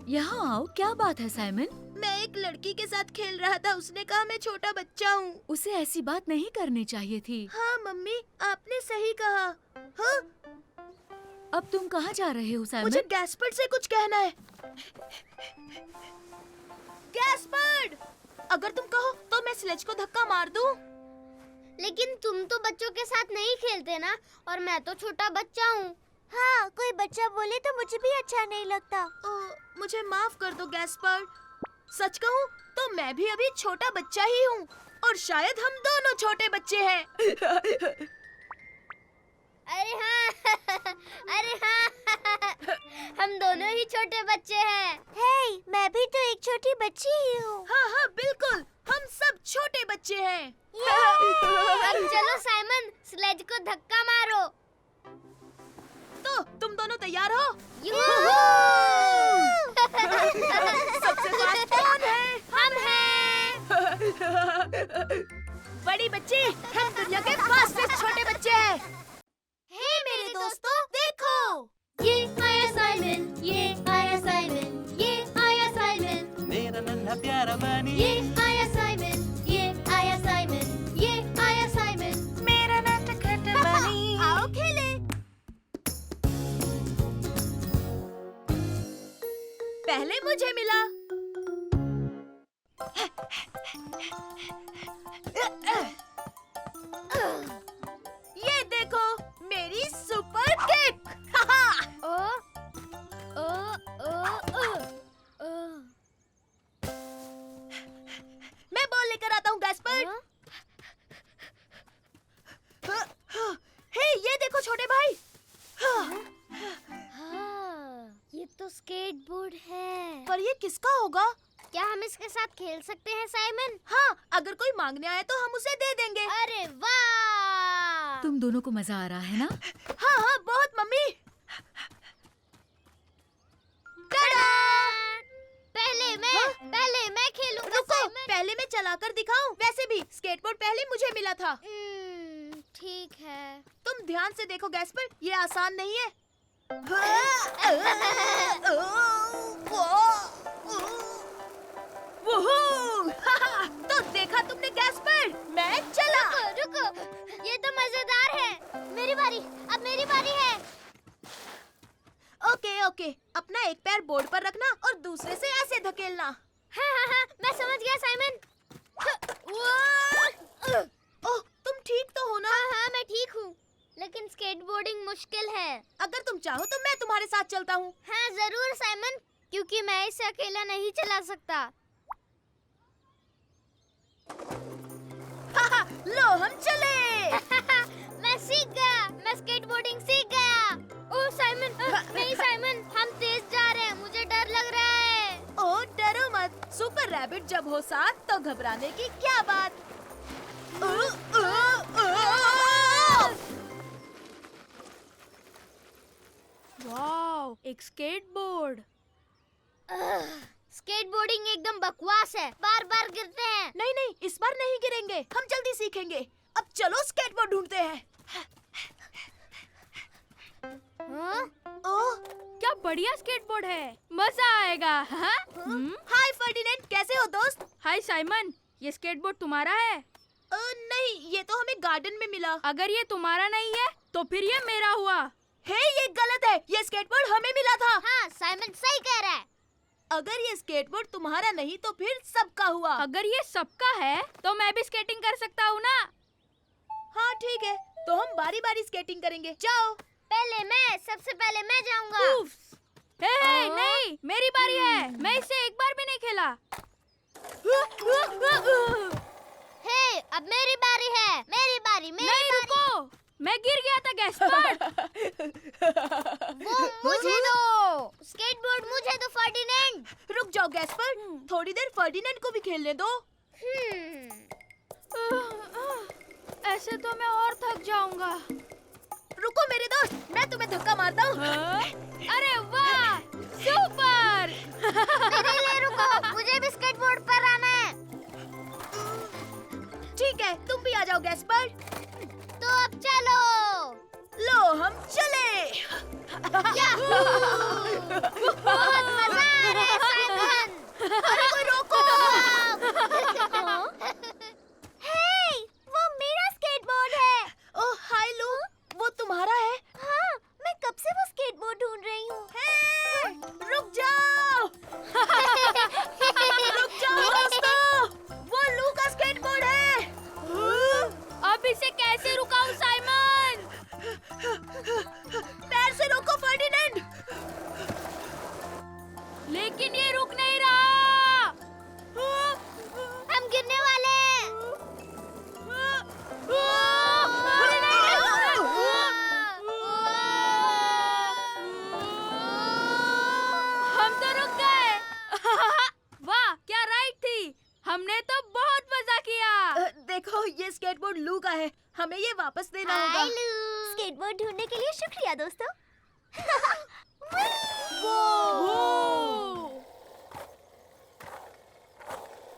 यहाँ आओ, क्या बात है साइमन? मैं एक लड़की के साथ खेल रहा था, उसने कहा मैं छोटा बच्चा हूँ। उसे ऐसी बात नहीं करनी चाहिए थी। हाँ मम्मी, आपने सही कहा। हाँ? अब तुम कहाँ जा रहे हो साइमन? मुझे गैस्पर्ड से कुछ कहना है। गैस्पर्ड, अगर तुम कहो तो मैं स्लेज को धक्का मार दूं। लेकिन तुम तो बच्चों के साथ नहीं खेलते ना, और मैं तो छोटा बच्चा हूँ। हाँ, कोई बच्चा बोले तो मुझे भी अच्छा नहीं लगता। मुझे माफ कर दो गैस्पर्ड। सच कहूँ तो मैं भी अभी छोटा बच्चा ही हूँ, और शायद हम दोनों छोटे बच्चे हैं। अरे हाँ, अरे हाँ, हम दोनों ही छोटे बच्चे हैं। हे, मैं भी तो एक छोटी बच्ची ही हूँ। हाँ हाँ बिल्कुल, हम सब छोटे बच्चे हैं। अब चलो साइमन, स्लेज को धक्का मारो। तो तुम दोनों तैयार हो? सबसे फास्ट कौन है? हम हैं। बड़ी बच्ची, हम दुनिया के फास्टेस्ट छोटे बच्चे हैं। हे मेरे दोस्तों, देखो। ये आया साइमन, ये आया साइमन, ये आया साइमन, मेरा नन्हा प्यारा बनी, ये आया साइमन, ये आया साइमन, ये आया साइमन। मेरा नटखट बनी। आओ खेले। पहले मुझे मिला। ये देखो, मेरी सुपर किक। ओ ओ ओ ओ ओ। मैं बॉल लेकर आता हूँ गैस्पर्ड। हे, ये देखो छोटे भाई। हाँ, ये तो स्केटबोर्ड है। पर ये किसका होगा? क्या हम इसके साथ खेल सकते हैं साइमन? हाँ, अगर कोई मांगने आए तो हम उसे दे देंगे। अरे वाह! तुम दोनों को मजा आ रहा है ना? हाँ हाँ बहुत मम्मी। टाडा! पहले मैं खेलूंगा रुको, साइमन। पहले मैं चलाकर दिखाऊं। वैसे भी स्केटबोर्ड पहले मुझे मिला था। ठीक है। तुम ध्यान से देखो गैस्पर्ड, ये आसान नहीं है। तो देखा तुमने गैस्पर्ड, मैं चला। रुको, ये तो मजेदार है। मेरी बारी, अब मेरी बारी है। ओके ओके, अपना एक पैर बोर्ड पर रखना और दूसरे से ऐसे धकेलना। हाँ, मैं समझ गया साइमन। ओह, तुम ठीक तो हो ना? हाँ, मैं ठीक हूँ। लेकिन स्केटबोर्डिंग मुश्किल है। अगर तुम चाहो तो मैं तुम्हारे साथ चलता हूँ। हाँ जरूर साइमन, क्योंकि मैं इसे अकेला नहीं चला सकता। लो हम चले। मैं सीख गया, मैं स्केटबोर्डिंग सीख गया। ओह साइमन, नहीं साइमन, हम तेज जा रहे हैं, मुझे डर लग रहा है। ओह डरो मत, सुपर रैबिट जब हो साथ तो घबराने की क्या बात। वाओ, एक स्केटबोर्ड। स्केटबोर्डिंग एकदम बकवास है, बार बार गिरते हैं। नहीं नहीं, इस बार नहीं गिरेंगे, हम जल्दी सीखेंगे। अब चलो स्केटबोर्ड ढूंढते हैं। हाँ? ओह, क्या बढ़िया स्केटबोर्ड है, मजा आएगा। हाँ? हाय फर्डिनेंड, कैसे हो दोस्त? हाय साइमन, ये स्केटबोर्ड तुम्हारा है? नहीं, ये तो हमें गार्डन में मिला। अगर ये तुम्हारा नहीं है तो फिर ये मेरा हुआ। हे, ये गलत है, ये स्केटबोर्ड हमें मिला था। हाँ, साइमन सही कह रहा है। अगर ये स्केटबोर्ड तुम्हारा नहीं तो फिर सबका हुआ। अगर ये सबका है तो मैं भी स्केटिंग कर सकता हूँ ना? हाँ ठीक है, तो हम बारी बारी स्केटिंग करेंगे। जाओ। सबसे पहले मैं जाऊंगा। हे, नहीं, मेरी बारी है, मैं इससे एक बार भी नहीं खेला। हे, अब मेरी बारी है। मेरी बारी, मेरी नहीं, बारी। रुको, मैं गिर गया था गैस्पर। वो मुझे दो। स्केटबोर्ड मुझे दो फर्डिनेंड। रुक जाओ गैस्पर, थोड़ी देर फर्डिनेंड को भी खेलने दो। ऐसे तो मैं और थक जाऊंगा। रुको मेरे दोस्त, मैं तुम्हें धक्का मारता हूँ। अरे वाह, सुपर। मेरे लिए रुको, मुझे भी स्केटबोर्ड पर आना है। ठीक है, तुम भी आ जाओ गैस्पर। तो अब चलो। लो हम चले। याहू! बहुत मजा आ रहा है साइमन। अरे कोई रोको। हे, वो मेरा स्केटबोर्ड है। ओह हाय लू, वो तुम्हारा है? हाँ, मैं कब से वो स्केटबोर्ड ढूंढ रही हूँ। रुक जाओ। रुक जाओ दोस्तों, वो लू का स्केटबोर्ड है। अब इसे कैसे रुकाऊं साइमन? पैर से रोको फर्डिनेंड। लेकिन ये रुक नहीं रहा। हम गिरने वाले हैं। हम तो रुक गए। वाह, क्या राइड थी। हमने तो बहुत मजा किया। देखो ये स्केटबोर्ड लू का है, हमें ये वापस देना हाय होगा। लू। स्केटबोर्ड ढूंढने के लिए शुक्रिया दोस्तों।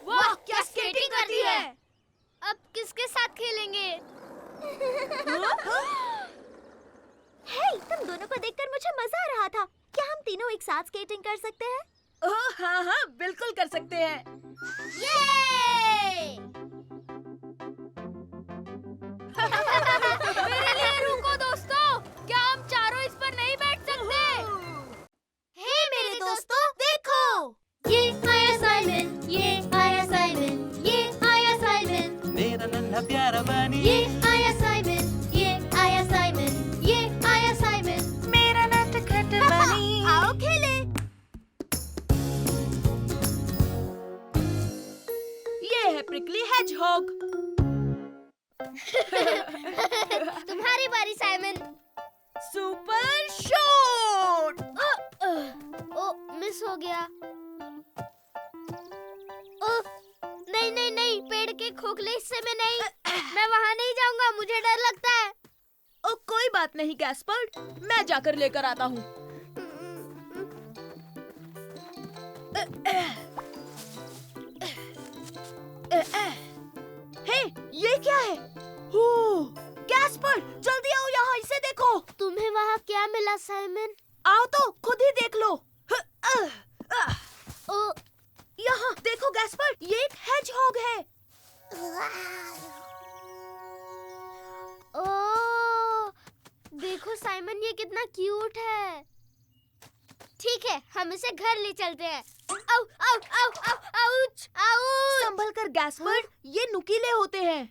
वाह, क्या स्केटिंग करती है। अब किसके साथ खेलेंगे? हे, तुम दोनों को देखकर मुझे मजा आ रहा था। क्या हम तीनों एक साथ स्केटिंग कर सकते हैं? ओह हाँ हाँ, बिल्कुल कर सकते हैं। ये! मेरे लिए रुको दोस्तों, क्या हम चारों इस पर नहीं बैठ सकते? हे मेरे दोस्तों, देखो! ये आया साइमन, ये आया साइमन, ये आया साइमन, मेरा नन्हा प्यारा बनी, ये आया साइमन, ये आया साइमन, ये आया साइमन। मेरा नटखट बनी। आओ खेले। ये है प्रिकली हेजहॉग। तुम्हारी बारी Simon. Super shot. Oh, miss हो गया। ओ, नहीं नहीं नहीं, पेड़ के खोखले हिस्से में नहीं। मैं वहाँ नहीं जाऊंगा, मुझे डर लगता है। ओ कोई बात नहीं गैस्पर्ड, मैं जाकर लेकर आता हूँ। हे, ये क्या है? गैस्पर्ड, जल्दी आओ यहाँ, इसे देखो। तुम्हें वहाँ क्या मिला साइमन? आओ तो खुद ही देख लो। ओ, यहाँ देखो गैस्पर्ड, ये एक हेजहॉग है। ओ, देखो साइमन, ये कितना क्यूट है। ठीक है, हम इसे घर ले चलते हैं। आउ, आउ, आउ, आउ, आउच, आउच। संभल कर गैस्पर्ड, ये नुकीले होते हैं।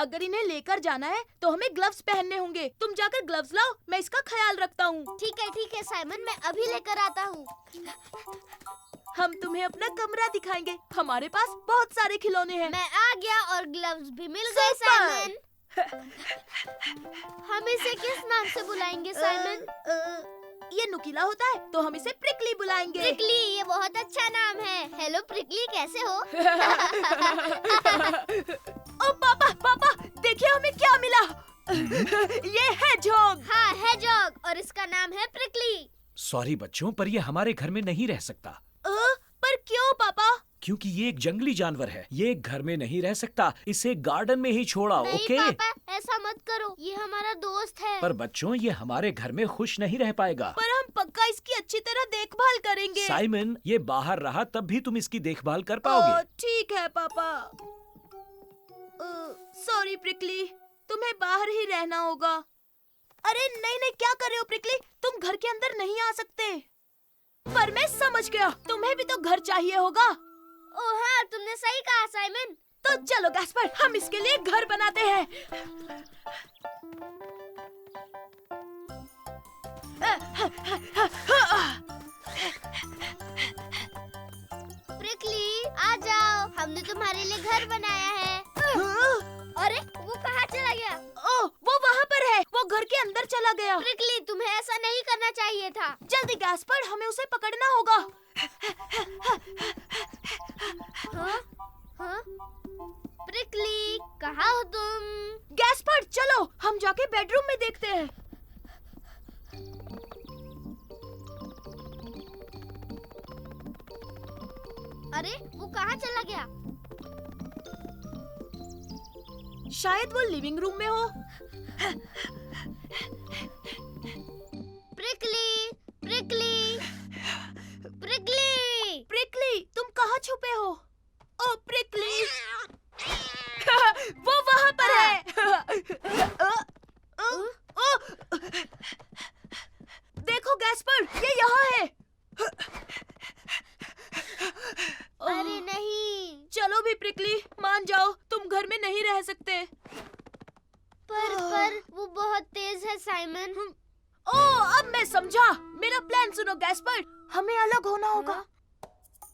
अगर इन्हें लेकर जाना है तो हमें ग्लव्स पहनने होंगे। तुम जाकर ग्लव्स लाओ, मैं इसका ख्याल रखता हूँ। ठीक है साइमन, मैं अभी लेकर आता हूँ। हम तुम्हें अपना कमरा दिखाएंगे। हमारे पास बहुत सारे खिलौने हैं। मैं आ गया और ग्लव्स भी मिल गए साइमन। हम इसे किस नाम से बुलाएंगे साइमन? ये नुकीला होता है तो हम इसे प्रिकली बुलाएंगे। प्रिकली, ये बहुत अच्छा नाम है। हेलो प्रिकली, कैसे हो? ओ पापा पापा, देखिए हमें क्या मिला। ये हेजहॉग। हाँ, हेजहॉग, और इसका नाम है प्रिकली। सॉरी बच्चों, पर ये हमारे घर में नहीं रह सकता। पर क्यों पापा? क्योंकि ये एक जंगली जानवर है, ये घर में नहीं रह सकता। इसे गार्डन में ही छोड़ा, नहीं ओके? पापा, ऐसा मत करो, ये हमारा दोस्त है। पर बच्चों, ये हमारे घर में खुश नहीं रह पाएगा। पर हम पक्का इसकी अच्छी तरह देखभाल करेंगे। साइमन, ये बाहर रहा तब भी तुम इसकी देखभाल कर पाओगे। ठीक है पापा। सॉरी प्रिकली, तुम्हें बाहर ही रहना होगा। अरे नहीं नहीं, क्या कर रहे हो प्रिकली? तुम घर के अंदर नहीं आ सकते। पर मैं समझ गया, तुम्हें भी तो घर चाहिए होगा। ओ हाँ, तुमने सही कहा साइमन। तो चलो गैस्पर, हम इसके लिए घर बनाते हैं। प्रिकली, आ जाओ, हमने तुम्हारे लिए घर बनाया है। अरे, वो कहाँ चला गया? ओह, वो चला गया? प्रिकली, तुम्हें ऐसा नहीं करना चाहिए था। जल्दी गैस्पर्ड, हमें उसे पकड़ना होगा। हाँ? हाँ? प्रिकली, कहाँ हो तुम? गैस्पर्ड चलो, हम जाके बेडरूम में देखते हैं। अरे, वो कहाँ चला गया? शायद वो लिविंग रूम में हो। Prickly, prickly, prickly. प्रिकली, तुम कहाँ छुपे हो? ओ प्रिकली, वो वहाँ पर है। देखो गैस्पर्ड, ये यहाँ है। अरे नहीं। चलो भी प्रिकली, मान जाओ, तुम घर में नहीं रह सकते। पर वो बहुत तेज है साइमन। ओ, अब मैं समझा। मेरा प्लान सुनो गैस्पर्ड, हमें अलग होना होगा।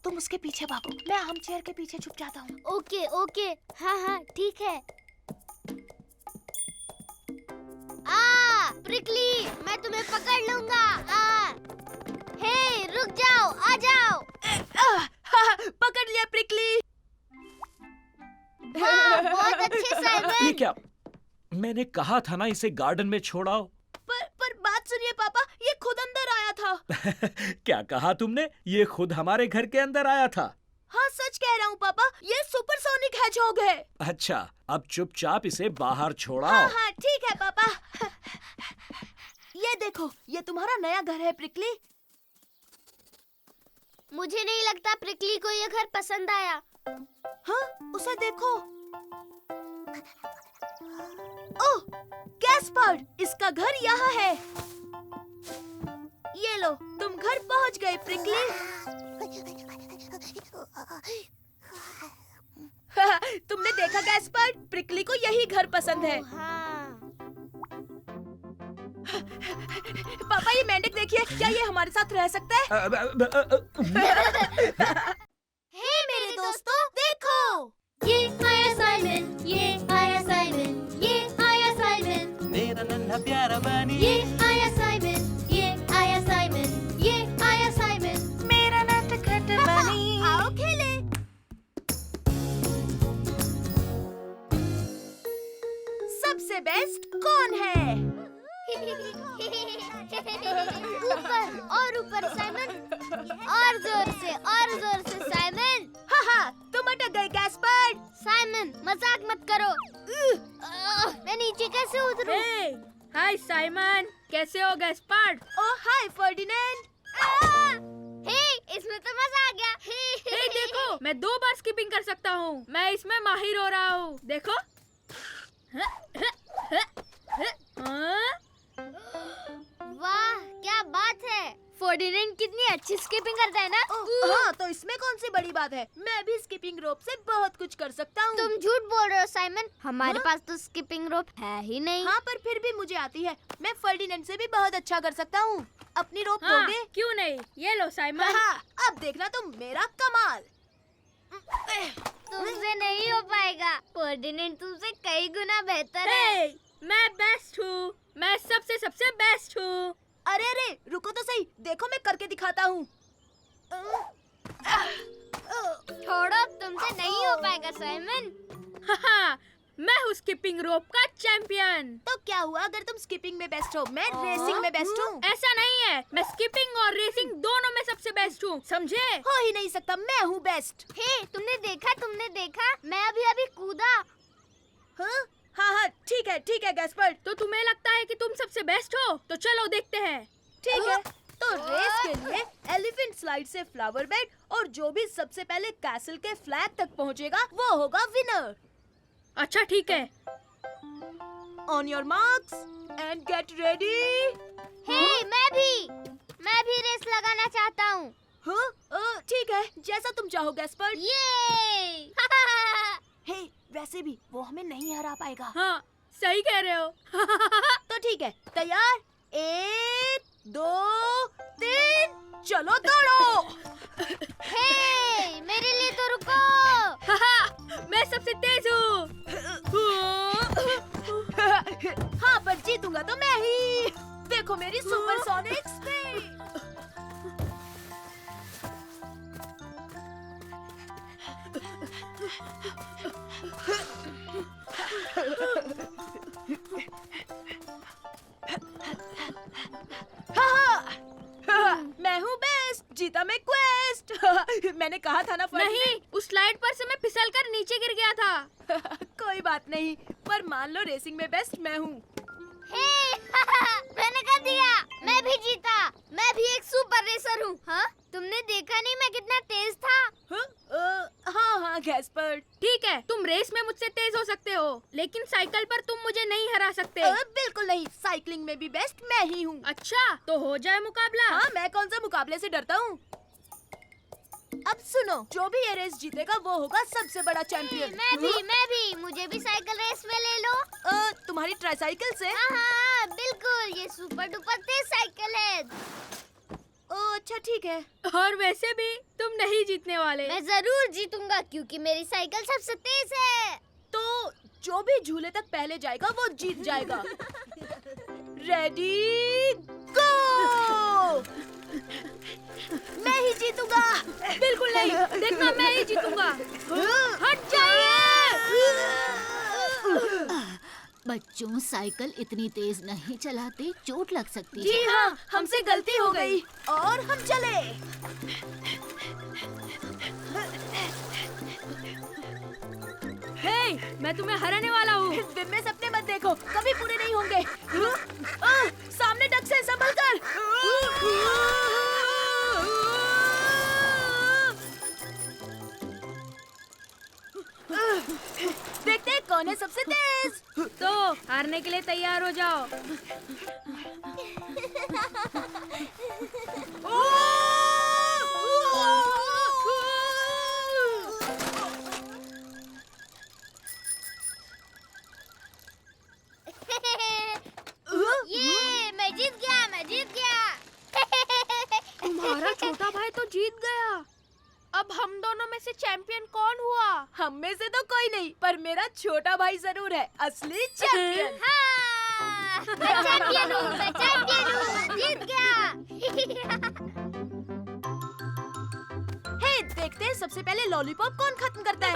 तुम उसके पीछे भागो, मैं आर्म चेयर के पीछे छुप जाता हूँ। ओके ओके, हाँ हाँ ठीक है। प्रिकली, मैं तुम्हें पकड़ लूंगा। हे, रुक जाओ, आ जाओ। पकड़ लिया प्रिकली। बहुत अच्छे ये साइमन। क्या? मैंने कहा था ना इसे गार्डन में छोड़ाओ। पर बात सुनिए पापा, ये खुद अंदर आया था। क्या कहा तुमने? ये खुद हमारे घर के अंदर आया था? हाँ सच कह रहा हूँ पापा, ये सुपरसोनिक हैजहॉग है। अच्छा, अब चुपचाप इसे बाहर छोड़ाओ। हाँ हाँ ठीक है पापा। ये देखो, ये तुम्हारा नया घर है प्रिकली। मुझे नहीं लगता प्रिकली को ये घर पसंद आया। हाँ, उसे देखो। ओह, गैस्पर्ड, इसका घर यहाँ है। ये लो, तुम घर पहुँच गए प्रिकली। तुमने देखा गैस्पर्ड, प्रिकली को यही घर पसंद है। हाँ। पापा, ये मेंढक देखिए, क्या ये हमारे साथ रह सकता है? हे मेरे दोस्तों, देखो, ये आया साइमन, ये आया साइमन, ये आया साइमन, मेरा नन्हा प्यारा बनी, ये आया साइमन, ये आया साइमन, ये आया साइमन। मेरा नटखट बनी। आओ खेले। सबसे बेस्ट कौन है? ऊपर और ऊपर साइमन, और जोर से साइमन। हाँ, तुम अटक गए गैस्पर्ड। साइमन, मजाक मत करो। मैं नीचे कैसे उतरूं? हाय साइमन, कैसे हो गैस्पर्ड? ओह हाय फर्डिनेंड। हे, इसमें तो मजा आ गया। हे देखो, मैं 2 बार स्किपिंग कर सकता हूँ। मैं इसमें माहिर हो रहा हूँ। देखो। वाह, क्या बात है। फर्डिनेंड कितनी अच्छी स्किपिंग करता है ना। हाँ, तो इसमें कौन सी बड़ी बात है? मैं भी स्किपिंग रोप से बहुत कुछ कर सकता हूँ। तुम झूठ बोल रहे हो साइमन, हमारे पास तो स्किपिंग रोप है ही नहीं। हाँ, पर फिर भी मुझे आती है। मैं फर्डिनेंड से भी बहुत अच्छा कर सकता हूँ। अपनी रोप हाँ, दोगे? क्यों नहीं? ये लो साइमन। हाँ, अब देखना तुम मेरा कमाल। तुमसे नहीं हो पाएगा। फर्डिनेंड तुमसे कई गुना बेहतर है। मैं बेस्ट हूँ। मैं सबसे बेस्ट हूँ। अरे अरे, रुको तो सही, देखो मैं करके दिखाता हूँ। छोड़ो, तुमसे नहीं हो पाएगा साइमन। हाँ, मैं हूँ स्किपिंग रोप का चैंपियन। तो क्या हुआ अगर तुम स्किपिंग में बेस्ट हो? मैं रेसिंग में बेस्ट हूँ। ऐसा नहीं है, मैं स्किपिंग और रेसिंग दोनों में सबसे बेस्ट हूँ, समझे? हो ही नहीं सकता, मैं हूँ बेस्ट। हे, तुमने देखा, मैं अभी कूदा। हाँ हाँ, ठीक है गैस्पर्ड। तो तुम्हें लगता है कि तुम सबसे बेस्ट हो? तो चलो देखते हैं। ठीक है, तो रेस के लिए एलिफेंट स्लाइड से फ्लावर बेड और जो भी सबसे पहले कैसल के फ्लैग तक पहुंचेगा वो होगा विनर। अच्छा ठीक है। On your marks and get ready. Hey, मैं भी रेस लगाना चाहता हूँ। हाँ, ठीक है, जैसा तुम चाहो गैस्पर्ड। ये हे, वैसे भी वो हमें नहीं हरा पाएगा। हाँ, सही कह रहे हो। तो ठीक है, तैयार? 1 2 3, चलो दौड़ो। हे, मेरे लिए तो रुको। मैं सबसे तेज हूँ। हाँ, पर जीतूंगा तो मैं ही। मैं हूँ बेस्ट, जीता मैं क्वेस्ट। मैंने कहा था ना फर्स्ट नहीं, उस स्लाइड पर से मैं फिसल कर नीचे गिर गया था। कोई बात नहीं, पर मान लो रेसिंग में बेस्ट मैं हूँ। हे, मैंने कर दिया, मैं भी जीता। मैं भी एक सुपर रेसर हूँ। हाँ, तुमने देखा नहीं मैं कितना तेज था? हाँ गैस्पर। ठीक है, तुम रेस में मुझसे तेज हो सकते हो, लेकिन साइकिल पर तुम मुझे नहीं हरा सकते। बिल्कुल नहीं, साइकिलिंग में भी बेस्ट मैं ही हूँ। अच्छा, तो हो जाए मुकाबला। हाँ, मैं कौन सा मुकाबले से डरता हूँ। अब सुनो, जो भी ये रेस जीतेगा वो होगा सबसे बड़ा चैंपियन। मैं भी, मुझे भी साइकिल रेस में ले लो। तुम्हारी ट्राइसाइकिल से? हाँ, बिल्कुल, ये सुपर डुपर तेज साइकिल है। अच्छा ठीक है। और वैसे भी तुम नहीं जीतने वाले। मैं जरूर जीतूंगा क्योंकि मेरी साइकिल सबसे तेज है। तो जो भी झूले तक पहले जाएगा वो जीत जाएगा। रेडी गो! मैं ही जीतूंगा। बिल्कुल नहीं, देखना मैं ही जीतूंगा। हट जाइए। बच्चों, साइकिल इतनी तेज नहीं चलाते, चोट लग सकती है। जी हाँ, हमसे गलती हो गई और हम चले। हे, मैं तुम्हें हराने वाला हूँ। दिन में सपने मत देखो, कभी पूरे नहीं होंगे। सामने डक से संभल कर। देखते हैं कौन है सबसे तेज। तो हारने के लिए तैयार हो जाओ। ये मैं जीत गया। तुम्हारा छोटा भाई तो जीत गया। अब हम दोनों में से चैंपियन कौन हुआ? हम में से तो कोई नहीं, पर मेरा छोटा भाई जरूर है असली चैंपियन। हाँ, मैं चैंपियन हूँ, जीत गया। हे, देखते हैं सबसे पहले लॉलीपॉप कौन खत्म करता है।